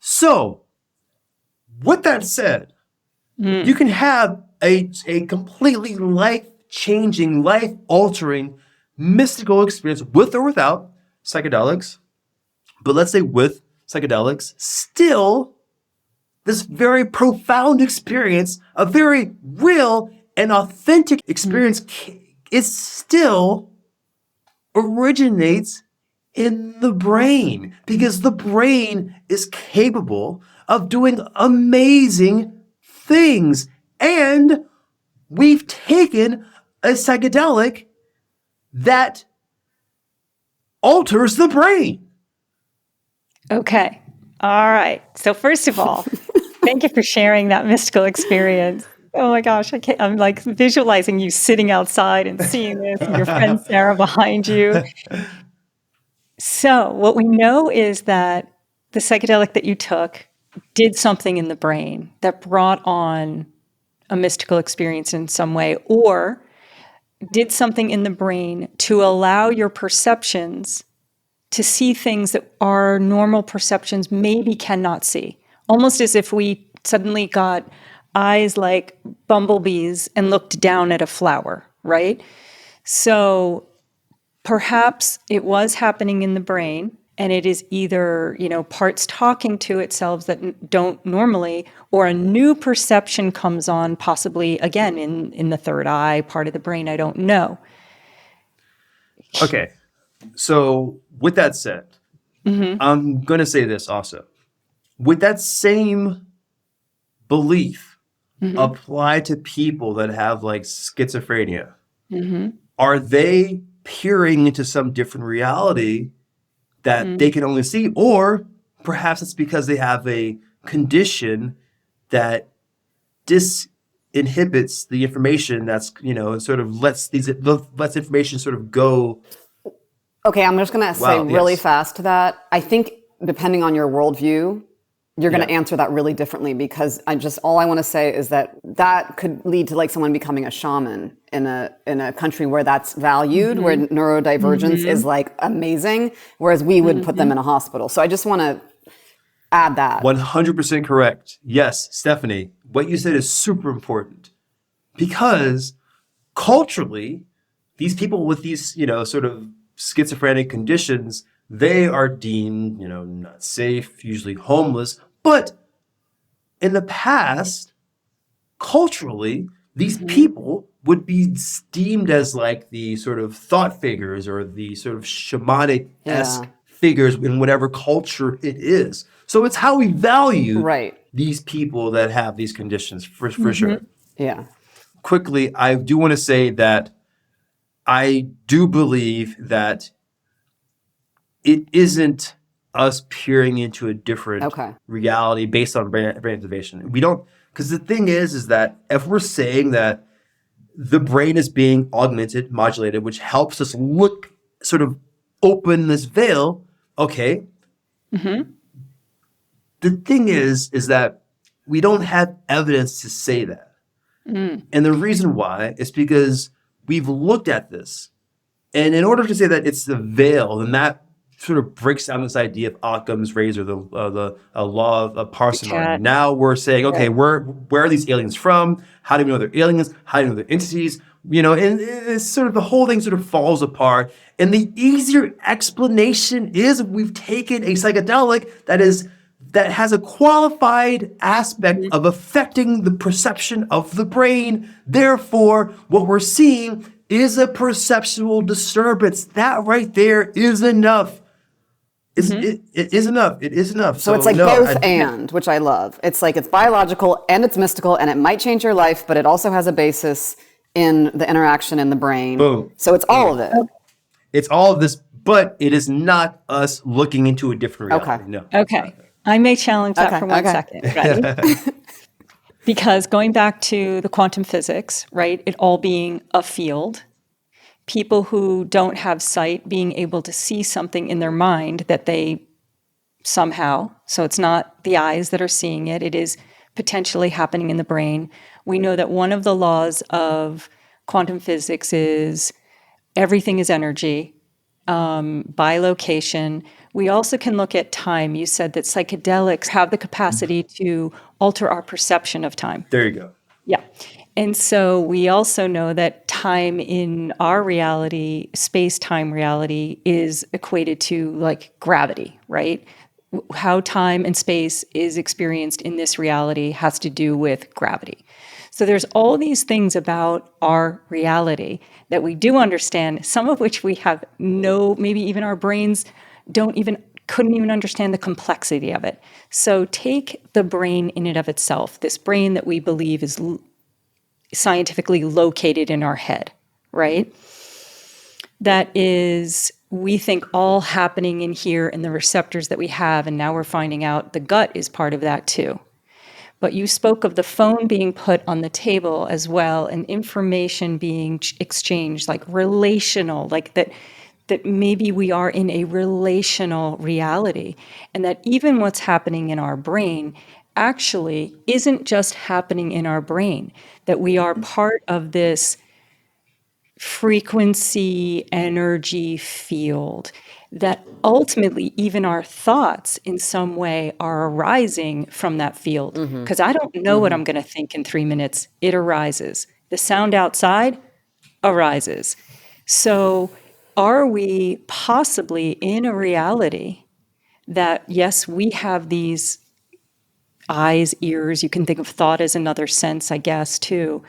So, with that said, you can have a completely life-changing, life-altering, mystical experience with or without psychedelics. But let's say with psychedelics, still this very profound experience, a very real and authentic experience, it still originates in the brain, because the brain is capable of doing amazing things. And we've taken a psychedelic that alters the brain. Okay. All right. So first of all, thank you for sharing that mystical experience. Oh my gosh, I'm like visualizing you sitting outside and seeing this, and your friend Sarah behind you. So what we know is that the psychedelic that you took did something in the brain that brought on a mystical experience in some way, or did something in the brain to allow your perceptions to see things that our normal perceptions maybe cannot see. Almost as if we suddenly got eyes like bumblebees and looked down at a flower, right? So perhaps it was happening in the brain, and it is either, parts talking to itself that don't normally, or a new perception comes on, possibly again in the third eye part of the brain. I don't know. Okay. So with that said, I'm going to say this also. With that same belief applied to people that have like schizophrenia, are they peering into some different reality that they can only see? Or perhaps it's because they have a condition that disinhibits the information that's, sort of lets information sort of go. Okay, I'm just going to say really yes. fast to that. I think depending on your worldview, you're going to Yeah. answer that really differently, because all I want to say is that could lead to like someone becoming a shaman in a country where that's valued, where neurodivergence is like amazing, whereas we would put them in a hospital. So I just want to add that. 100% correct. Yes, Stephanie, what you said is super important, because culturally, these people with these, sort of schizophrenic conditions, they are deemed, not safe, usually homeless. But in the past, culturally, these people would be deemed as like the sort of thought figures or the sort of shamanic-esque figures in whatever culture it is. So it's how we value these people that have these conditions for sure. Yeah. Quickly, I do want to say that I do believe that it isn't us peering into a different reality based on brain activation. We don't, because the thing is that if we're saying that the brain is being augmented, modulated, which helps us look, sort of open this veil, okay. The thing is that we don't have evidence to say that. And the reason why is because we've looked at this. And in order to say that it's the veil, then that sort of breaks down this idea of Occam's razor, the law of parsimony. Now we're saying, okay, where are these aliens from? How do we know they're aliens? How do we know they're entities? And it's sort of the whole thing sort of falls apart. And the easier explanation is we've taken a psychedelic that has a qualified aspect of affecting the perception of the brain. Therefore, what we're seeing is a perceptual disturbance. That right there is enough. It is enough. It is enough. So it's like which I love. It's like it's biological and it's mystical and it might change your life, but it also has a basis in the interaction in the brain. Boom. So it's all of it. It's all of this, but it is not us looking into a different reality. No. Okay. I may challenge that for 1 second. Ready? Because going back to the quantum physics, right, it all being a field, people who don't have sight being able to see something in their mind that they somehow, so it's not the eyes that are seeing it, it is potentially happening in the brain. We know that one of the laws of quantum physics is everything is energy, by location. We also can look at time. You said that psychedelics have the capacity to alter our perception of time. There you go. Yeah. And so we also know that time in our reality, space-time reality, is equated to like gravity, right? How time and space is experienced in this reality has to do with gravity. So there's all these things about our reality that we do understand, some of which we have maybe even our brains couldn't even understand the complexity of it. So take the brain in and of itself, this brain that we believe is scientifically located in our head, right? That is, we think, all happening in here in the receptors that we have, and now we're finding out the gut is part of that too. But you spoke of the phone being put on the table as well, and information being exchanged, like relational, like that maybe we are in a relational reality, and that even what's happening in our brain actually isn't just happening in our brain, that we are part of this frequency energy field that ultimately even our thoughts in some way are arising from that field. Because I don't know what I'm going to think in 3 minutes. It arises. The sound outside arises. So are we possibly in a reality that, yes, we have these eyes, ears, you can think of thought as another sense, I guess, too,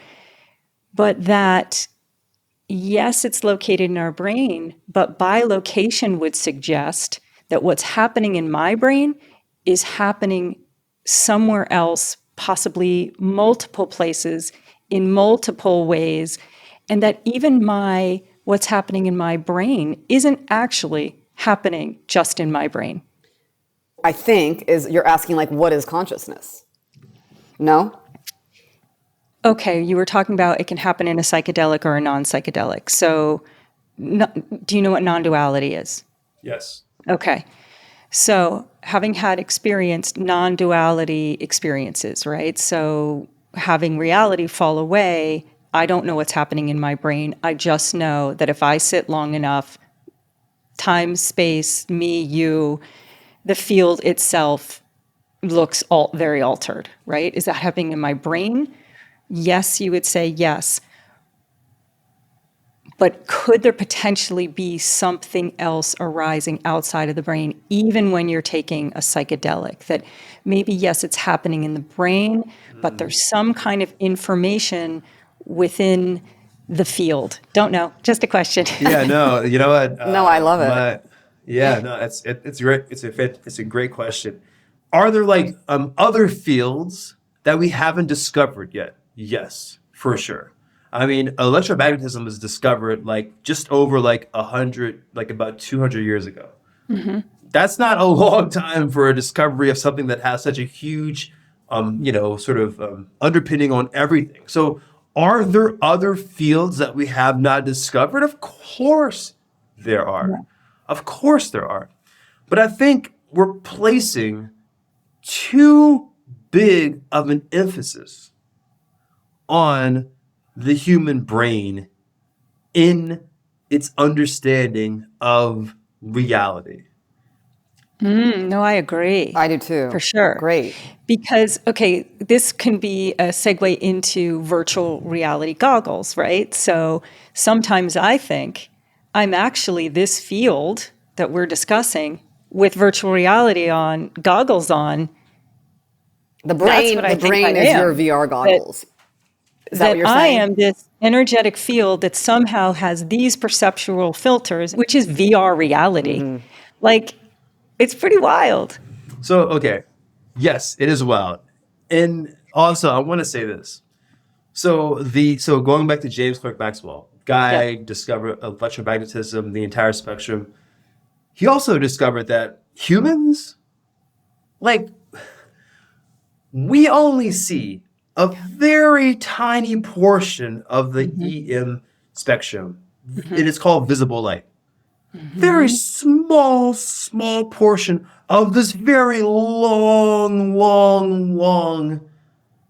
but that, yes, it's located in our brain, but bilocation would suggest that what's happening in my brain is happening somewhere else, possibly multiple places, in multiple ways, and that even what's happening in my brain isn't actually happening just in my brain. I think you're asking like, what is consciousness? No? Okay, you were talking about it can happen in a psychedelic or a non-psychedelic. So do you know what non-duality is? Yes. Okay. So having had experienced non-duality experiences, right? So having reality fall away, I don't know what's happening in my brain. I just know that if I sit long enough, time, space, me, you, the field itself looks very altered, right? Is that happening in my brain? Yes, you would say yes. But could there potentially be something else arising outside of the brain, even when you're taking a psychedelic? That maybe, yes, it's happening in the brain, but there's some kind of information within the field. Don't know. Just a question. Yeah, no, you know what? No, I love it. Yeah, no, it's great. It's a great question. Are there like other fields that we haven't discovered yet? Yes, for sure. I mean, electromagnetism was discovered like just over like about 200 years ago. That's not a long time for a discovery of something that has such a huge, underpinning on everything. So are there other fields that we have not discovered? Of course there are. Yeah. Of course there are. But I think we're placing too big of an emphasis on the human brain in its understanding of reality. No, I agree. I do too. For sure. Great. Because, okay, this can be a segue into virtual reality goggles, right? So sometimes I think I'm actually this field that we're discussing with virtual reality on, goggles on. The brain, what I the think brain I is am. your VR goggles. Is that what you're I saying? am this energetic field that somehow has these perceptual filters, which is VR reality. Like, it's pretty wild. So, okay. Yes, it is wild. And also, I want to say this. So going back to James Clerk Maxwell, guy discovered electromagnetism, the entire spectrum. He also discovered that humans, like, we only see a very tiny portion of the EM spectrum. It is called visible light. Very small portion of this very long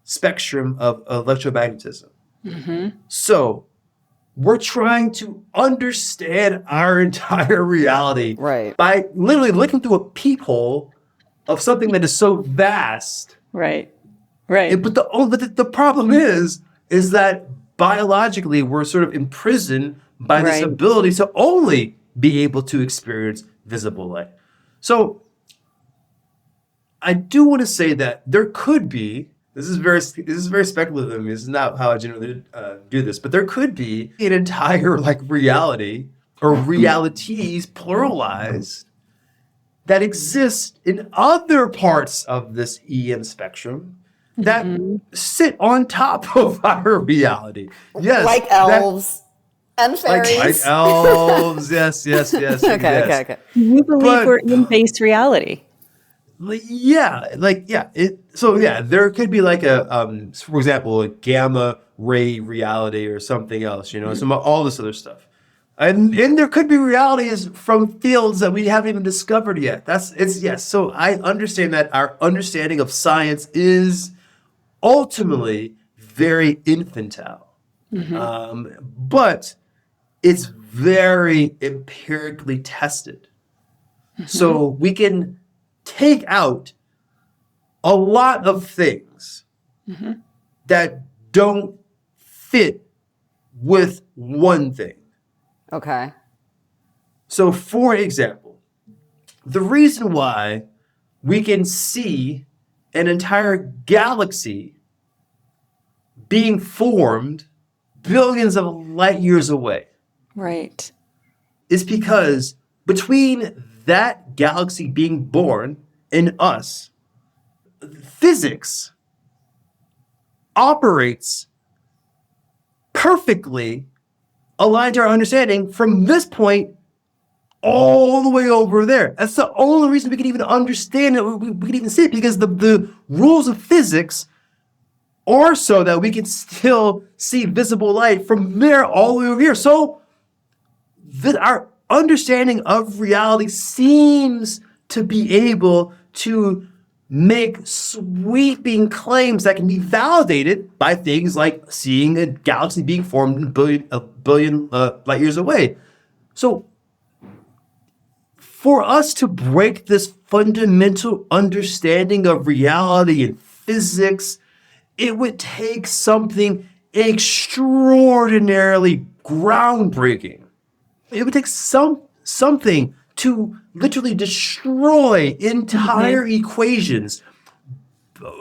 spectrum of electromagnetism. So we're trying to understand our entire reality Right. by literally looking through a peephole of something that is so vast. Right. Right. But the problem is that biologically we're sort of imprisoned by this Right. ability to only be able to experience visible light. So I do want to say that there could be, this is very speculative. This is not how I generally do this, but there could be an entire like reality or realities pluralized that exist in other parts of this EM spectrum that sit on top of our reality. Yes, Like elves and fairies. like elves. Yes. Okay. You believe But- we're in base reality. There could be like a for example, a gamma ray reality or something else, all this other stuff. And there could be realities from fields that we haven't even discovered yet. So I understand that our understanding of science is ultimately very infantile. But it's very empirically tested. So we can take out a lot of things that don't fit with one thing. Okay. So for example, the reason why we can see an entire galaxy being formed billions of light years away Right. is because between that galaxy being born and us, physics operates perfectly aligned to our understanding from this point all the way over there. That's the only reason we can even understand it, we can even see it, because the rules of physics are so that we can still see visible light from there all the way over here. So our understanding of reality seems to be able to make sweeping claims that can be validated by things like seeing a galaxy being formed a billion light years away. So for us to break this fundamental understanding of reality and physics, it would take something extraordinarily groundbreaking. It would take something to literally destroy entire equations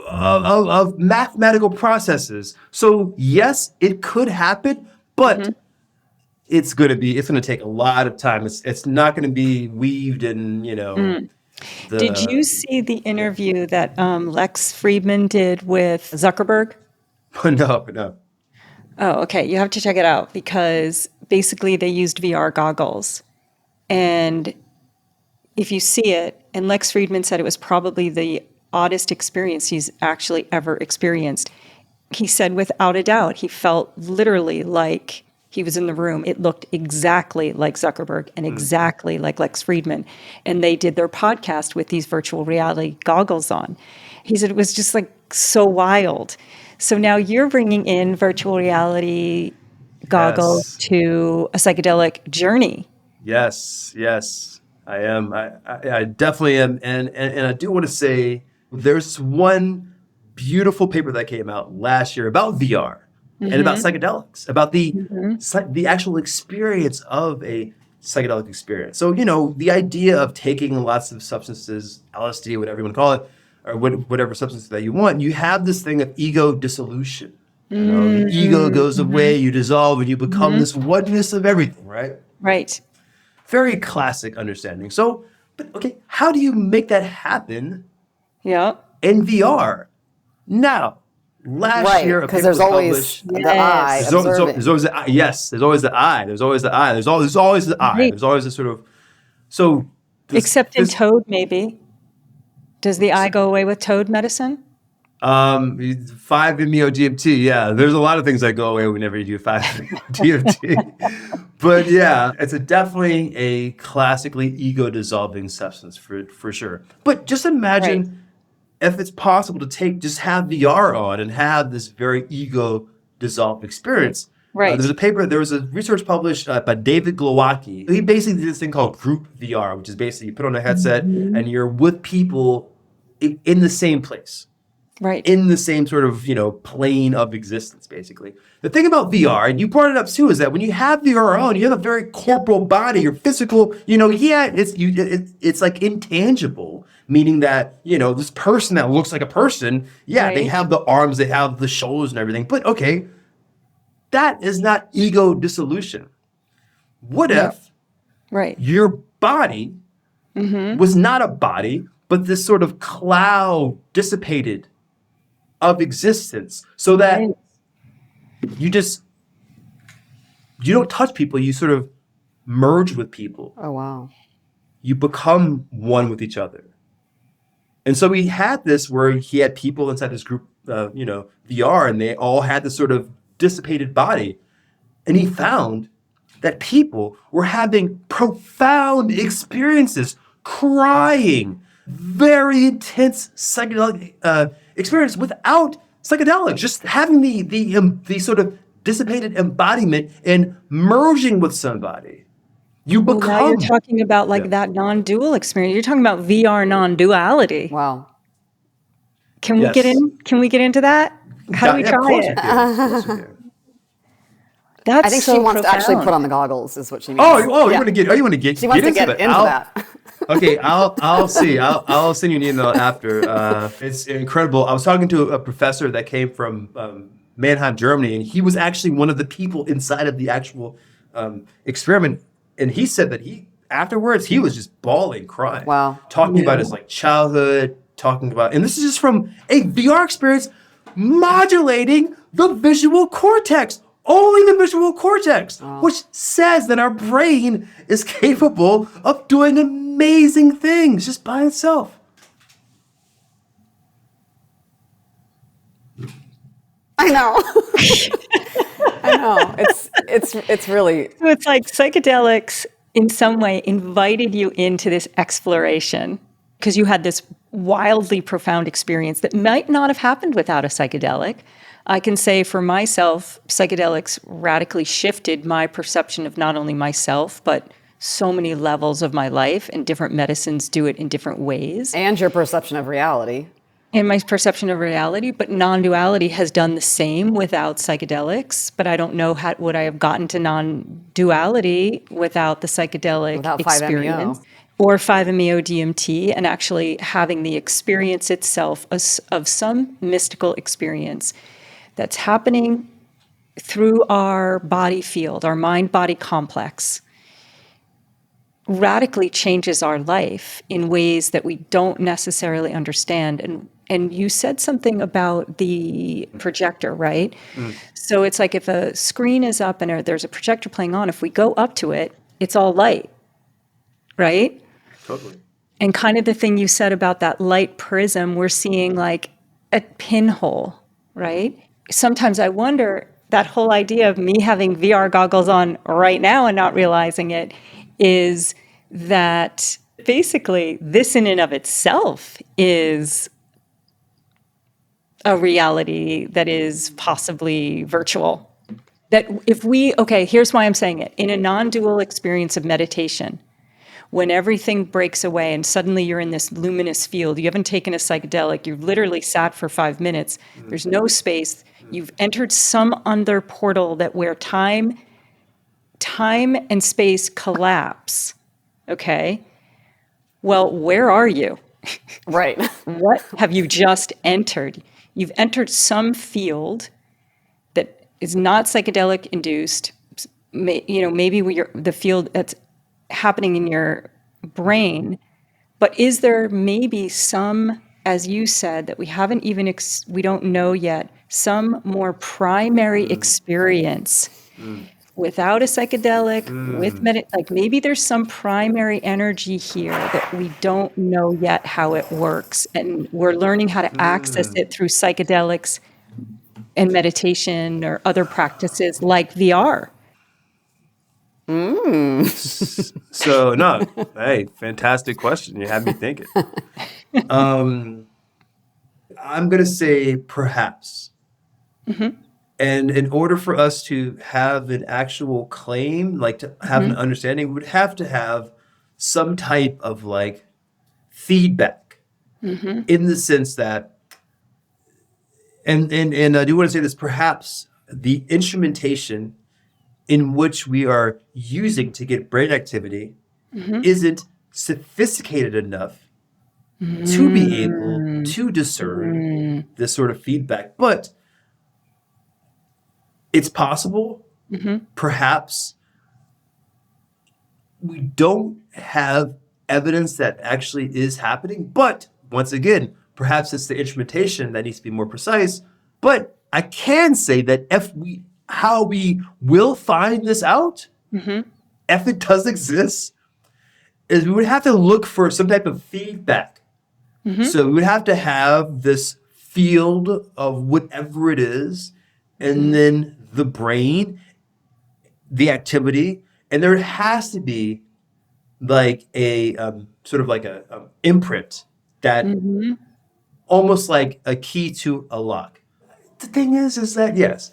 of mathematical processes. So yes, it could happen, but it's going to take a lot of time. It's not going to be weaved in, Did you see the interview that Lex Friedman did with Zuckerberg? No. Oh, okay. You have to check it out because basically they used VR goggles. And if you see it, and Lex Friedman said it was probably the oddest experience he's actually ever experienced. He said without a doubt, he felt literally like he was in the room. It looked exactly like Zuckerberg and exactly like Lex Friedman. And they did their podcast with these virtual reality goggles on. He said it was just like so wild. So now you're bringing in virtual reality goggles to a psychedelic journey. Yes, I am. I definitely am. And I do want to say there's one beautiful paper that came out last year about VR and about psychedelics, about the actual experience of a psychedelic experience. So, the idea of taking lots of substances, LSD, whatever you want to call it, or whatever substance that you want, you have this thing of ego dissolution. The ego goes away, you dissolve, and you become this oneness of everything, right? Right. Very classic understanding. So, but okay, how do you make that happen Yeah. in VR? Now, last year, because there's always the eye observing. There's always the eye. Yes, there's always the eye. There's always the eye. There's always the eye. Right. There's always this sort of. So. Except in toad, maybe. Does the eye go away with toad medicine? 5-MeO-DMT. Yeah, there's a lot of things that go away whenever you do 5-MeO-DMT. But yeah, it's definitely a classically ego-dissolving substance for sure. But just imagine if it's possible to just have VR on and have this very ego-dissolved experience. Right. There was a research published by David Glowacki. He basically did this thing called group VR, which is basically you put on a headset and you're with people in the same place. Right. In the same sort of, plane of existence, basically. The thing about VR, and you brought it up too, is that when you have VR on, you have a very corporal body, your physical, it's like intangible, meaning that, this person that looks like a person, they have the arms, they have the shoulders and everything. But okay, that is not ego dissolution. What if your body was not a body, but this sort of cloud dissipated of existence, so that you don't touch people, you sort of merge with people. Oh, wow. You become one with each other. And so he had this where he had people inside this group, VR, and they all had this sort of dissipated body. And he found that people were having profound experiences, crying, very intense psychedelic experience without psychedelics, just having the sort of dissipated embodiment and merging with somebody. You Well, now you're become. talking about like Yeah. that non-dual experience. You're talking about VR non-duality. Wow. Can we get Yes. in? Can we get into that? How do we Yeah, try of course we it? can. Of course we can. That's I think so she wants to actually profound. put on the goggles, is what she means. Oh, you Yeah. want to get? Oh, you want to get? She wants to into get that? into that. Okay, I'll see. I'll send you an email after. It's incredible. I was talking to a professor that came from Mannheim, Germany, and he was actually one of the people inside of the actual experiment. And he said that afterwards he was just bawling, crying. Wow. Talking about his like childhood, talking about, and this is just from a VR experience modulating the visual cortex. Only the visual cortex, which says that our brain is capable of doing amazing things just by itself. I know. I know. It's really So it's like psychedelics in some way invited you into this exploration because you had this wildly profound experience that might not have happened without a psychedelic. I can say for myself, psychedelics radically shifted my perception of not only myself, but so many levels of my life, and different medicines do it in different ways. and your perception of reality. And my perception of reality, but non-duality has done the same without psychedelics. But I don't know how would I have gotten to non-duality without the psychedelic Without 5-MeO. experience or 5-MeO DMT, and actually having the experience itself of some mystical experience that's happening through our body field, our mind-body complex, radically changes our life in ways that we don't necessarily understand. And you said something about the projector, right? So it's like if a screen is up and there's a projector playing on, if we go up to it, it's all light, right? Totally. And kind of the thing you said about that light prism, we're seeing like a pinhole, right? Sometimes I wonder, that whole idea of me having VR goggles on right now and not realizing it is that basically this in and of itself is a reality that is possibly virtual. That okay, here's why I'm saying it. In a non-dual experience of meditation, when everything breaks away and suddenly you're in this luminous field, you haven't taken a psychedelic, you've literally sat for 5 minutes, there's no space, you've entered some other portal where time and space collapse, okay? Well, where are you? Right. What have you just entered? You've entered some field that is not psychedelic induced, maybe the field that's happening in your brain, but is there maybe some, as you said, that we haven't even, we don't know yet, some more primary experience without a psychedelic, like maybe there's some primary energy here that we don't know yet how it works, and we're learning how to access it through psychedelics and meditation or other practices like VR. So no, hey, fantastic question. You had me thinking. I'm gonna say perhaps. And in order for us to have an actual claim, like to have an understanding, we would have to have some type of like feedback in the sense that, and I do want to say this, perhaps the instrumentation in which we are using to get brain activity isn't sophisticated enough to be able to discern this sort of feedback. But it's possible. Perhaps we don't have evidence that actually is happening. But once again, perhaps it's the instrumentation that needs to be more precise. But I can say that how we will find this out, if it does exist, is we would have to look for some type of feedback. So we would have to have this field of whatever it is, and then the brain, the activity, and there has to be like a sort of like a imprint that almost like a key to a lock. The thing is that yes,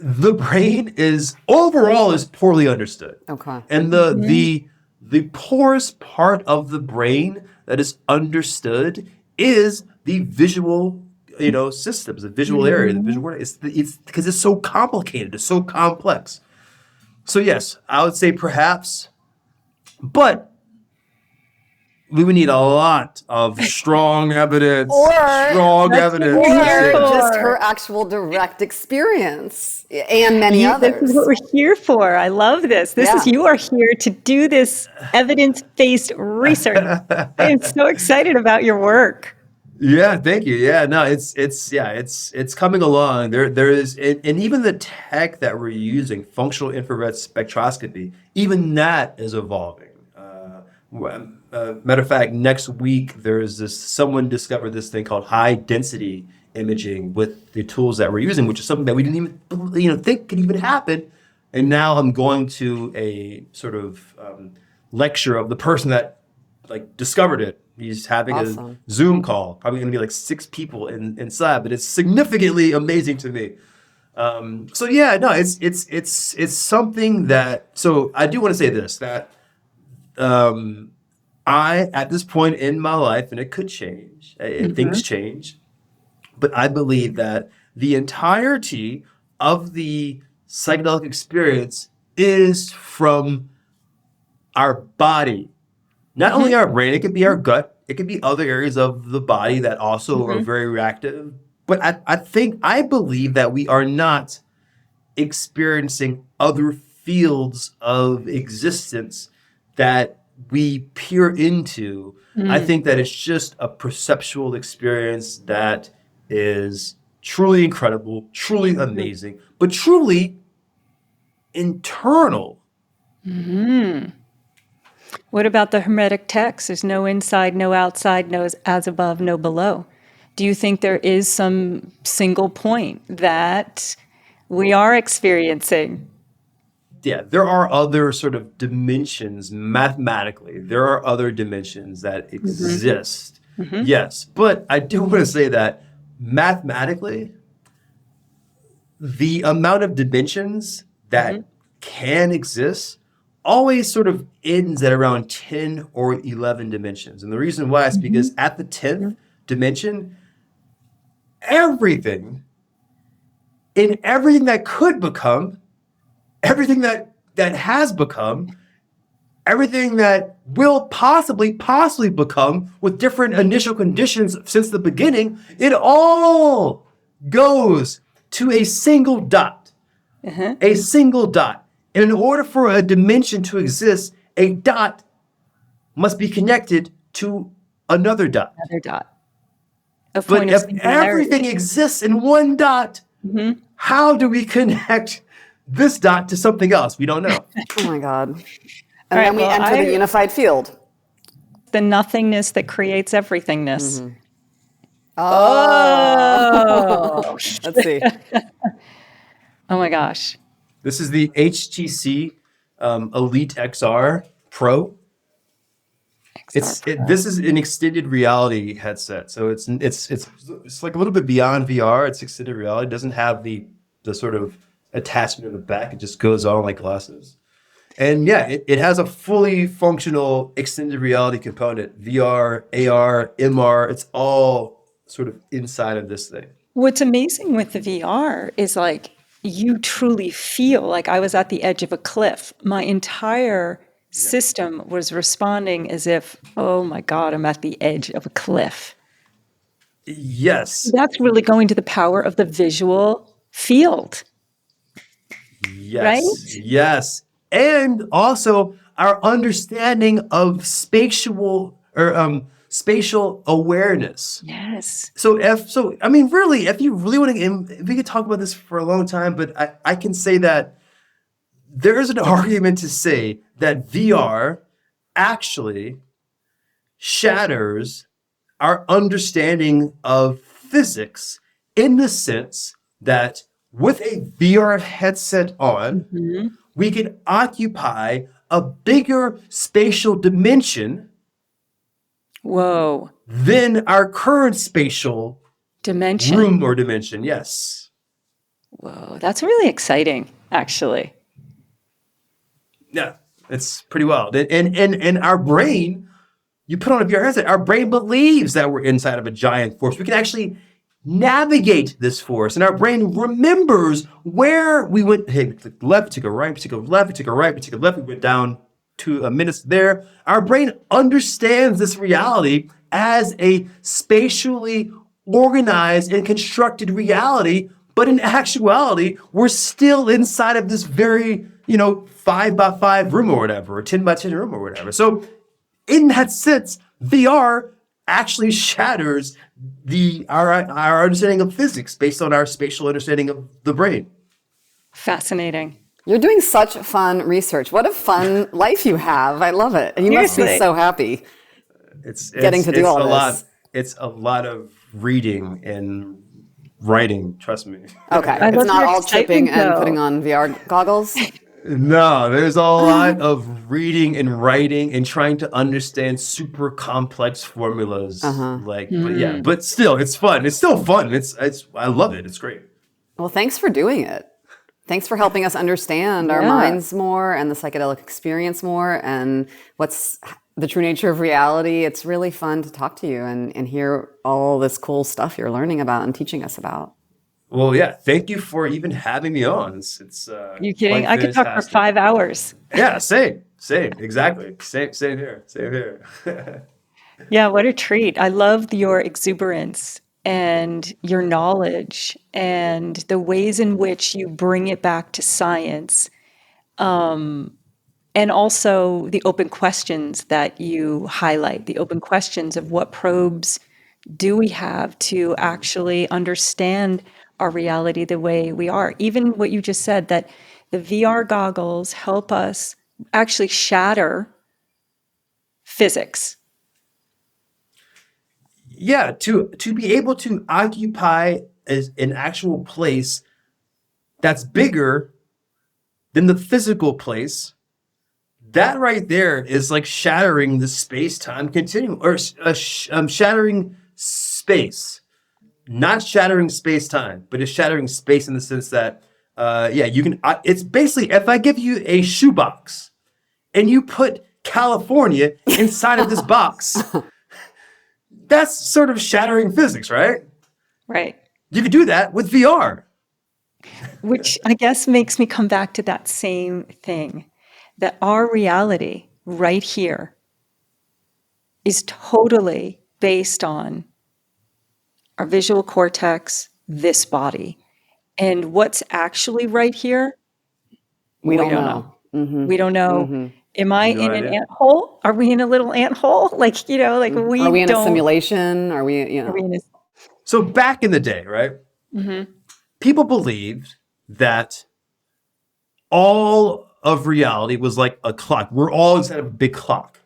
the brain is overall is poorly understood. Okay. And the poorest part of the brain that is understood is the visual, systems, the visual area, the visual area. It's because it's so complicated, it's so complex. So yes, I would say perhaps, but we would need a lot of strong evidence. Or just her actual direct experience and many others. This is what we're here for. I love this. You are here to do this evidence-based research. I am so excited about your work. Yeah, thank you. Yeah, no, it's coming along. There is, and even the tech that we're using, functional infrared spectroscopy, even that is evolving. Matter of fact, next week someone discovered this thing called high density imaging with the tools that we're using, which is something that we didn't even think could even happen. And now I'm going to a sort of lecture of the person that discovered it. He's having a Zoom call, probably going to be 6 people inside, but it's significantly amazing to me. So yeah, no, it's something that. So I do want to say this, that I, at this point in my life, and it could change, things change, but I believe that the entirety of the psychedelic experience is from our body. Not only our brain, it could be our gut, it could be other areas of the body that also are very reactive. But I believe that we are not experiencing other fields of existence that we peer into. I think that it's just a perceptual experience that is truly incredible, truly amazing, but truly internal. What about the Hermetic text? There's no inside, no outside, no as above, no below. Do you think there is some single point that we are experiencing? Yeah, there are other sort of dimensions mathematically. There are other dimensions that exist. Yes, but I do want to say that mathematically, the amount of dimensions that can exist always sort of ends at around 10 or 11 dimensions. And the reason why is because at the 10th dimension, everything that could become, everything that has become, everything that will possibly become with different initial conditions since the beginning, it all goes to a single dot. A single dot. And in order for a dimension to exist, a dot must be connected to another dot. Another dot. But if everything exists in one dot, how do we connect this dot to something else? We don't know. Oh my God. And then we enter the unified field. The nothingness that creates everythingness. Oh. Let's see. Oh my gosh. This is the HTC Elite XR Pro. This is an extended reality headset, so it's like a little bit beyond VR. It's extended reality. It doesn't have the sort of attachment in the back. It just goes on like glasses. And yeah, it has a fully functional extended reality component. VR, AR, MR. It's all sort of inside of this thing. What's amazing with the VR is you truly feel like I was at the edge of a cliff. My entire system was responding as if, oh my God, I'm at the edge of a cliff. Yes. That's really going to the power of the visual field. Yes. Right? Yes. And also our understanding of spatial awareness. Yes. If you really want to, we could talk about this for a long time, but I can say that there is an argument to say that VR actually shatters our understanding of physics in the sense that with a VR headset on, we can occupy a bigger spatial dimension than our current spatial dimension. Room or dimension, yes. Whoa, that's really exciting, actually. Yeah, it's pretty wild. And our brain, you put on a VR headset, our brain believes that we're inside of a giant force. We can actually navigate this force, and our brain remembers where we went. Hey, we took left, we took a right, we took a left, we took a right, we took a left, we went down 2 minutes there. Our brain understands this reality as a spatially organized and constructed reality, but in actuality, we're still inside of this very, 5x5 room or whatever, or 10x10 room or whatever. So in that sense, VR actually shatters our understanding of physics based on our spatial understanding of the brain. Fascinating. You're doing such fun research. What a fun life you have. I love it. And you must be Seriously. so happy It's getting to do all this. It's a lot of reading and writing, trust me. Okay. I It's love not your all chipping excitement, and though. putting on VR goggles. No, there's a lot of reading and writing and trying to understand super complex formulas. But still, it's fun. It's still fun. I love it. It's great. Well, thanks for doing it. Thanks for helping us understand our Yeah. minds more and the psychedelic experience more and what's the true nature of reality. It's really fun to talk to you and hear all this cool stuff you're learning about and teaching us about. Well, yeah. Thank you for even having me on. It's You kidding? quite I could talk for fantastic. 5 hours. Yeah, same, exactly. Same here. Yeah, what a treat. I love your exuberance and your knowledge and the ways in which you bring it back to science. And also the open questions that you highlight, the open questions of what probes do we have to actually understand our reality the way we are. Even what you just said, that the VR goggles help us actually shatter physics. Yeah, to be able to occupy an actual place that's bigger than the physical place, that right there is like shattering the space-time continuum, or shattering space. Not shattering space-time, but it's shattering space in the sense that, you can. It's basically if I give you a shoebox and you put California inside of this box, that's sort of shattering physics, right? Right. You could do that with VR. Which I guess makes me come back to that same thing, that our reality right here is totally based on our visual cortex, this body. And what's actually right here, We don't know. we don't know. Am I No in an idea. ant hole? Are we in a little ant hole? Like we Are we in a don't. simulation? Are we, Are we in a, So back in the day, right? People believed that all of reality was like a clock. We're all inside of a big clock.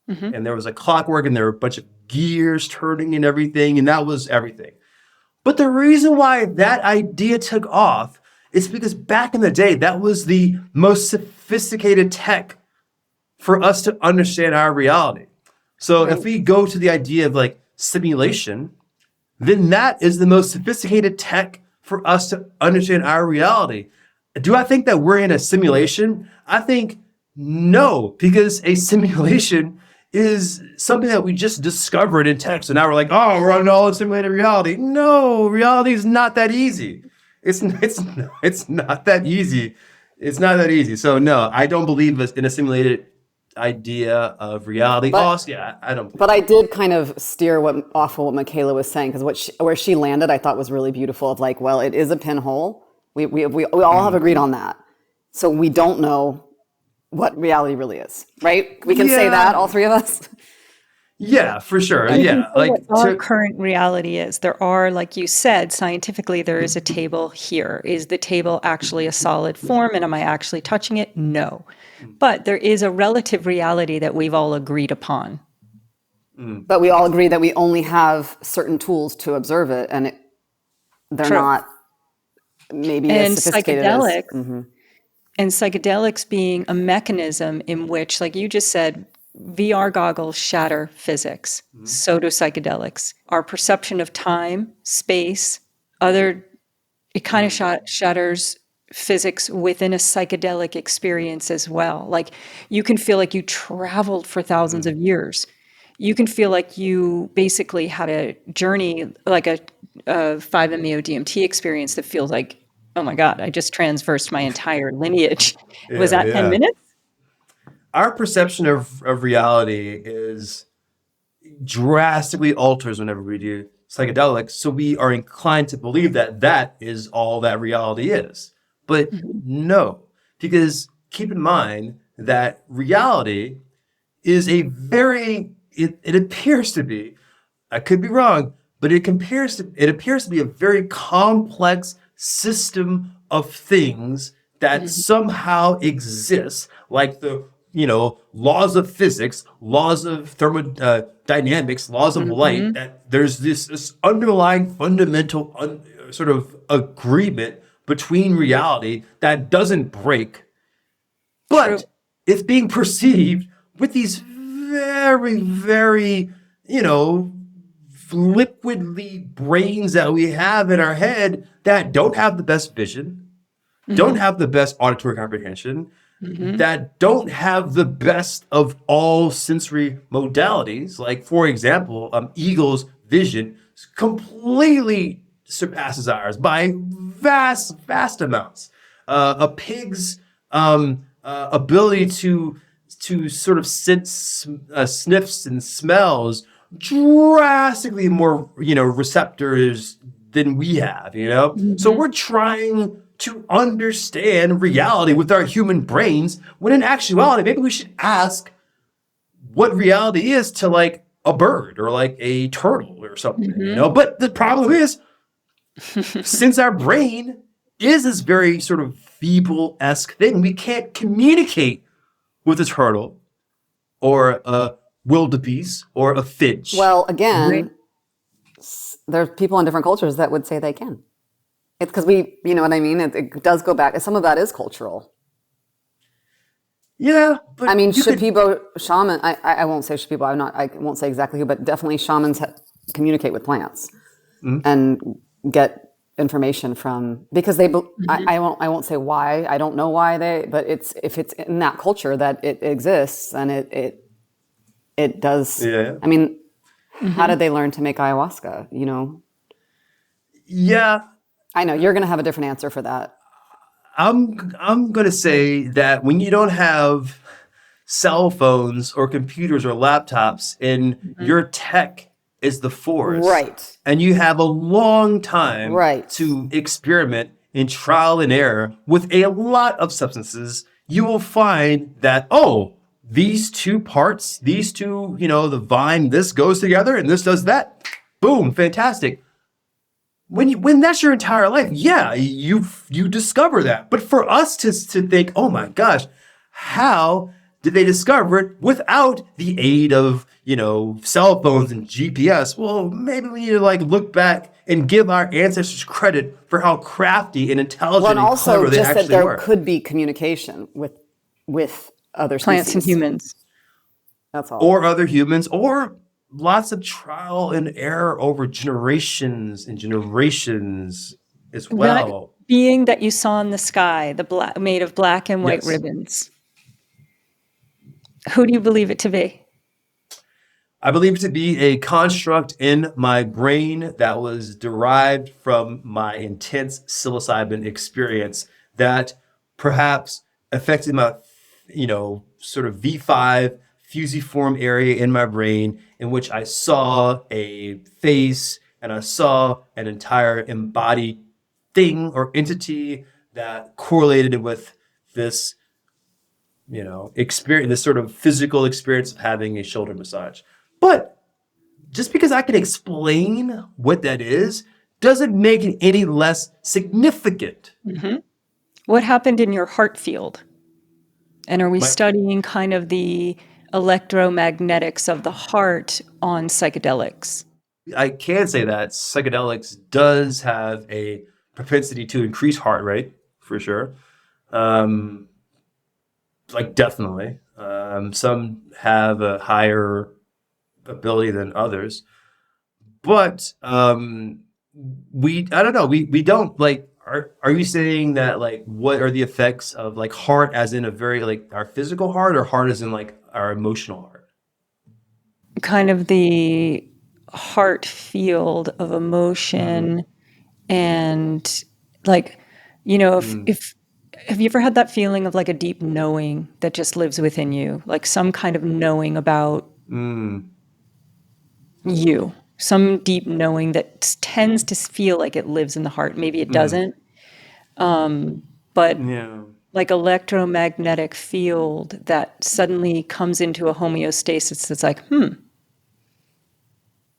And there was a clockwork and there were a bunch of gears turning and everything. And that was everything. But the reason why that idea took off is because back in the day, that was the most sophisticated tech for us to understand our reality. So if we go to the idea of like simulation, then that is the most sophisticated tech for us to understand our reality. Do I think that we're in a simulation? I think no, because a simulation is something that we just discovered in tech. So now we're like, oh, we're on all simulated reality. No, reality is not that easy. It's not that easy. It's not that easy. So no, I don't believe in a simulated idea of reality. I don't. But I did kind of steer off of what Michaela was saying, because where she landed, I thought was really beautiful. Of like, well, it is a pinhole. We all have agreed on that. So we don't know what reality really is, right? We can say that, all three of us. Yeah, for sure. we can Yeah, say what our current reality is. There are, like you said, scientifically, there is a table here. Is the table actually a solid form, and am I actually touching it? No. But there is a relative reality that we've all agreed upon. But we all agree that we only have certain tools to observe it, and they're True. not maybe And as sophisticated as... psychedelics, and psychedelics being a mechanism in which, like you just said, VR goggles shatter physics. So do psychedelics. Our perception of time, space, other it kind of shatters physics within a psychedelic experience as well. Like you can feel like you traveled for thousands of years. You can feel like you basically had a journey, like a 5-MeO DMT experience that feels like, oh my God, I just transversed my entire lineage. Was Yeah, that 10 yeah. minutes? Our perception of reality is drastically alters whenever we do psychedelics. So we are inclined to believe that that is all that reality is. But no, because keep in mind that reality is it appears to be, I could be wrong, but it appears to be a very complex system of things that somehow exists, like the laws of physics, laws of thermodynamics, laws of light. That there's this underlying fundamental sort of agreement between reality that doesn't break, but True. it's being perceived with these very, very, liquidly brains that we have in our head that don't have the best vision, don't have the best auditory comprehension, that don't have the best of all sensory modalities. Like, for example, eagle's vision completely surpasses ours by vast, vast amounts. A pig's ability to sort of sense sniffs and smells drastically more receptors than we have. So we're trying to understand reality with our human brains, when in actuality maybe we should ask what reality is to like a bird or like a turtle or something. But the problem is, since our brain is this very sort of feeble-esque thing, we can't communicate with a turtle or a wildebeest or a finch. Well, again, there's people in different cultures that would say they can. It's because you know what I mean? It does go back. Some of that is cultural. Yeah, but I mean, Shipibo shaman. I won't say Shipibo. I won't say exactly who, but definitely shamans communicate with plants and get information from, because they. I won't say why. I don't know why but if it's in that culture that it exists, and it does. Yeah. I mean, how did they learn to make ayahuasca? Yeah. I know you're going to have a different answer for that. I'm going to say that when you don't have cell phones or computers or laptops and your tech is the force, Right. and you have a long time to experiment in trial and error with a lot of substances, you will find that, these two parts, the vine, this goes together and this does that. Boom, fantastic. When that's your entire life, yeah, you discover that. But for us to think, oh my gosh, how did they discover it without the aid of cell phones and GPS? Well, maybe we need to look back and give our ancestors credit for how crafty and intelligent and clever they actually were. Also, just that there could be communication with other Plants species. and humans. That's all. Or other humans, or lots of trial and error over generations and generations as well. That being that you saw in the sky, made of black and white Yes. ribbons. Who do you believe it to be? I believe it to be a construct in my brain that was derived from my intense psilocybin experience that perhaps affected my, sort of V5 fusiform area in my brain, in which I saw a face and I saw an entire embodied thing or entity that correlated with this, experience, this sort of physical experience of having a shoulder massage. But just because I can explain what that is doesn't make it any less significant. What happened in your heart field? And are we studying kind of the electromagnetics of the heart on psychedelics? I can say that psychedelics does have a propensity to increase heart rate, for sure. Definitely. Some have a higher ability than others. But I don't know, we don't are you saying that like what are the effects of like heart as in a very like our physical heart or heart as in like our emotional heart? Kind of the heart field of emotion and like, if have you ever had that feeling of like a deep knowing that just lives within you, like some kind of knowing about you, some deep knowing that tends to feel like it lives in the heart. Maybe it doesn't, but Yeah. like electromagnetic field that suddenly comes into a homeostasis that's like,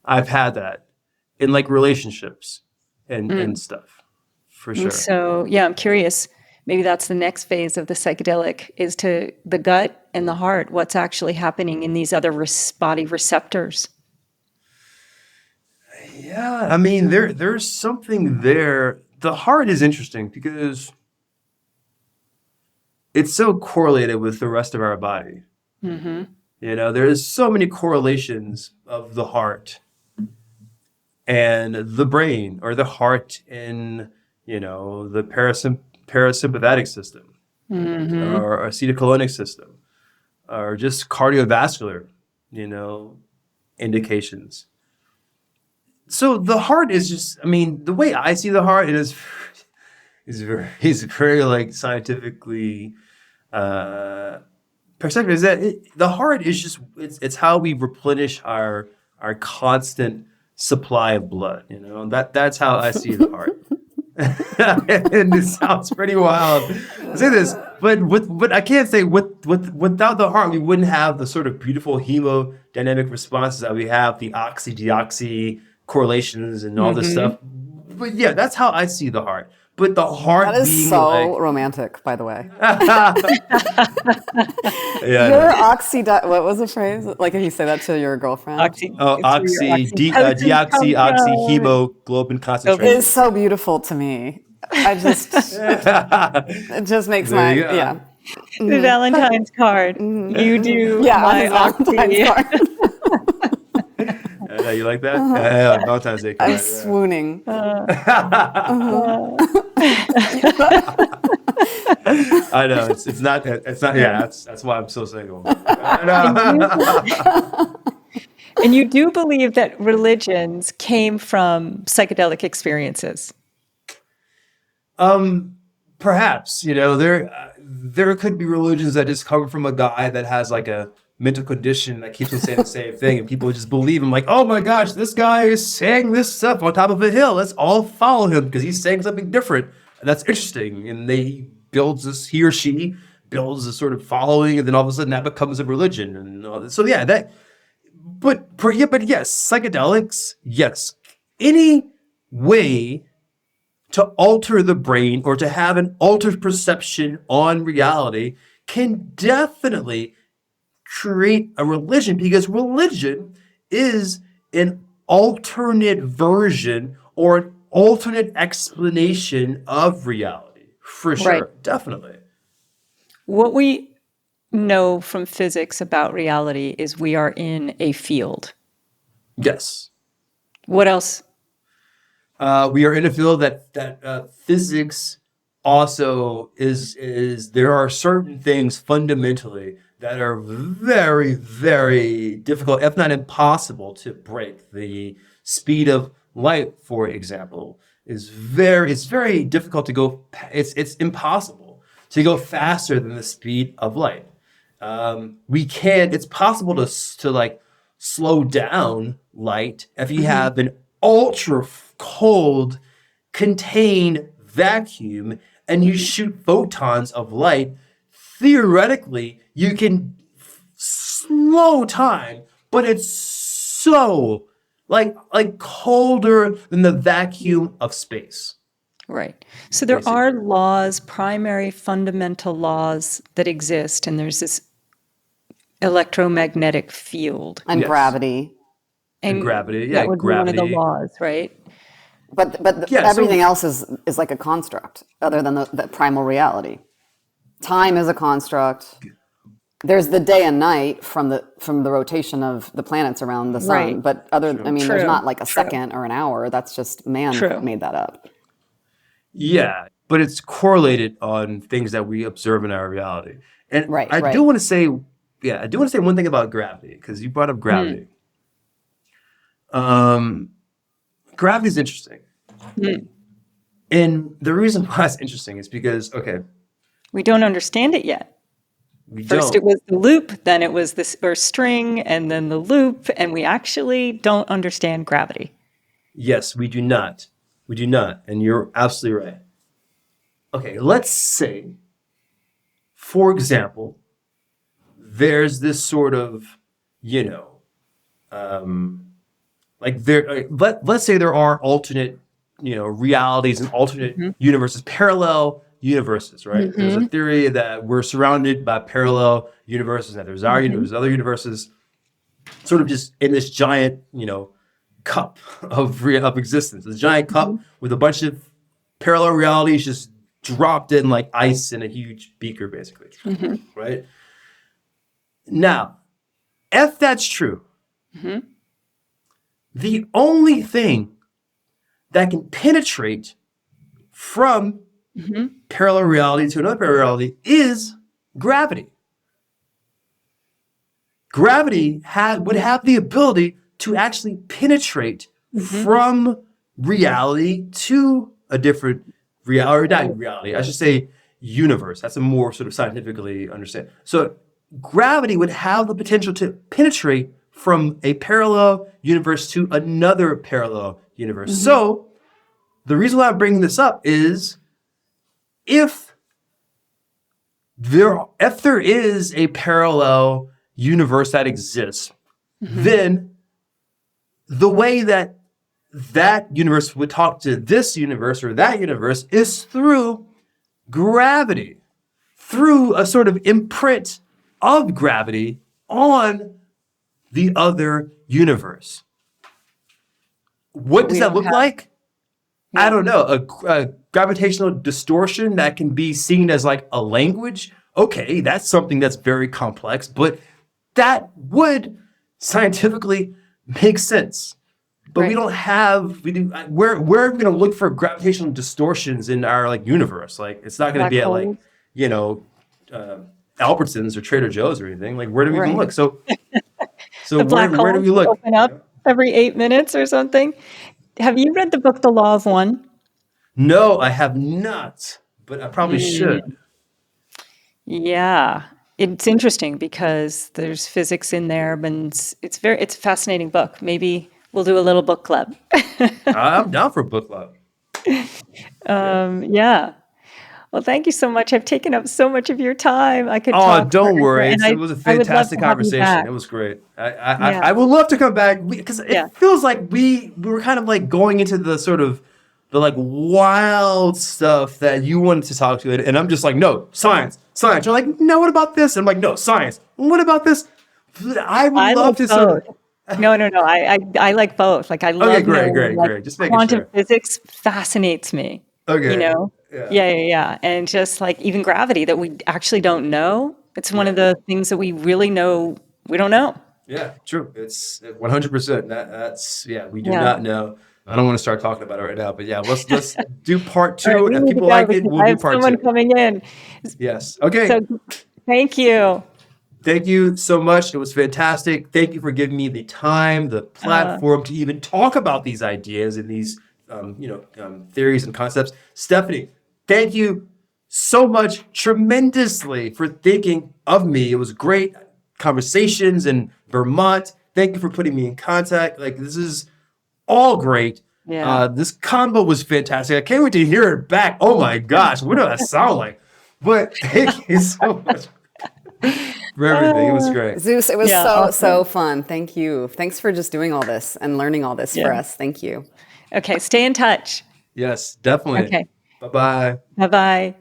I've had that in like relationships and stuff for and sure. so, yeah, I'm curious. Maybe that's the next phase of the psychedelic is to the gut and the heart. What's actually happening in these other body receptors? Yeah, I mean there's something there. The heart is interesting because it's so correlated with the rest of our body. There's so many correlations of the heart and the brain or the heart in, the parasympathetic system or acetylcholic system or just cardiovascular, indications. So the heart is just, I mean, the way I see the heart, it is very like scientifically perspective is that the heart is just it's how we replenish our constant supply of blood. That's how I see the heart. And it sounds pretty wild to say this, but I can't say without the heart we wouldn't have the sort of beautiful hemodynamic responses that we have, the oxy-deoxy correlations and all this stuff. But yeah, that's how I see the heart. But the heart That is being so like, romantic, by the way. yeah, Your what was the phrase? Like if you say that to your girlfriend? deoxyhemoglobin concentration. It's so beautiful to me. It just makes There my, you go. yeah. The Valentine's card. You do Yeah, my his Valentine's oxy. card. You like that? Yeah, Valentine's Day card. I'm swooning. I know it's not. Yeah, that's why I'm so single. And you do believe that religions came from psychedelic experiences. Perhaps there could be religions that just come from a guy that has like a mental condition that keeps him saying the same thing, and people just believe him. Like, oh my gosh, this guy is saying this stuff on top of a hill. Let's all follow him because he's saying something different, and that's interesting. And he or she builds this sort of following, and then all of a sudden that becomes a religion. And all this. So yeah, but yes, psychedelics, yes, any way to alter the brain or to have an altered perception on reality can definitely create a religion, because religion is an alternate version or an alternate explanation of reality, for sure. Right. Definitely. What we know from physics about reality is we are in a field. Yes. What else? We are in a field that physics also is there are certain things fundamentally that are very, very difficult, if not impossible, to break. The speed of light, for example, it's very difficult to go. It's impossible to go faster than the speed of light. We can. It's possible to like slow down light if you have an ultra cold contained vacuum and you shoot photons of light. Theoretically, you can slow time, but it's so like colder than the vacuum of space. Right. So there are laws, primary fundamental laws that exist, and there's this electromagnetic field. And Yes. gravity. And gravity, that would be one of the gravity. laws, right? But Yeah, everything else is like a construct other than the primal reality. Time is a construct. There's the day and night from the rotation of the planets around the sun. Right. But there's True. not like a True. second or an hour. That's just man True. made that up. Yeah, but it's correlated on things that we observe in our reality. And Right, I right. do want to say, I do want to say one thing about gravity, because you brought up gravity. Gravity is interesting. And the reason why it's interesting is because, We don't understand it yet. we First don't. it was the loop, then it was this or string, and then the loop, and we actually don't understand gravity. Yes, we do not. We do not. And you're absolutely right. Okay, let's say, for example, there's this sort of, you know, let's say there are alternate, realities and alternate universes, parallel universes, right? There's a theory that we're surrounded by parallel universes, that there's our universe, other universes, sort of just in this giant, cup of existence. This giant cup with a bunch of parallel realities just dropped in like ice in a huge beaker, basically, right? Now, if that's true, the only thing that can penetrate from parallel reality to another parallel reality is gravity. Gravity would have the ability to actually penetrate from reality to a different reality, or not reality, I should say universe. That's a more sort of scientifically understand. So gravity would have the potential to penetrate from a parallel universe to another parallel universe. So the reason why I'm bringing this up is if there is a parallel universe that exists, then the way that universe would talk to this universe or that universe is through gravity, through a sort of imprint of gravity on the other universe. What does that look like? I don't know. A gravitational distortion that can be seen as like a language. Okay, that's something that's very complex, but that would scientifically make sense. But we don't have. We're going to look for gravitational distortions in our like universe. Like it's not going to be at like Albertsons or Trader Joe's or anything. Like where do we even look? So The black where do holes we look? open up every 8 minutes or something. Have you read the book The Law of One? No, I have not, but I probably should. Yeah, it's interesting because there's physics in there, but it's a fascinating book. Maybe we'll do a little book club. I'm down for a book club. Yeah. Well, thank you so much. I've taken up so much of your time. I could Oh, talk don't forever, worry. and It was a I would love fantastic to have you conversation. back. It was great. Yeah. I would love to come back because Yeah. it feels like we were kind of like going into the sort of the like wild stuff that you wanted to talk to. And I'm just like, no, science. You're like, no, what about this? And I'm like, no, science. What about this? I would love like to sort both. of. No. I like both. Like I love knowing, like, great. Just making quantum sure. physics fascinates me. Okay. Yeah. And just like even gravity that we actually don't know. It's one of the things that we really know we don't know. Yeah, true. It's 100%. That's we do Yeah. not know. I don't want to start talking about it right now, but yeah, let's do part All right, two. we If need to people go like it, because we'll I do have part someone two. coming in. Yes. Okay. So thank you. Thank you so much. It was fantastic. Thank you for giving me the time, the platform to even talk about these ideas and these, theories and concepts. Stephanie, thank you so much, tremendously, for thinking of me. It was great conversations in Vermont. Thank you for putting me in contact. Like this is all great. Yeah. This combo was fantastic. I can't wait to hear it back. Oh my gosh, what does that sound like? But thank you so much for everything. It was great. Zeus, it was Yeah, so awesome. fun. Thank you. Thanks for just doing all this and learning all this for us. Thank you. Okay, stay in touch. Yes, definitely. Okay. Bye-bye. Bye-bye.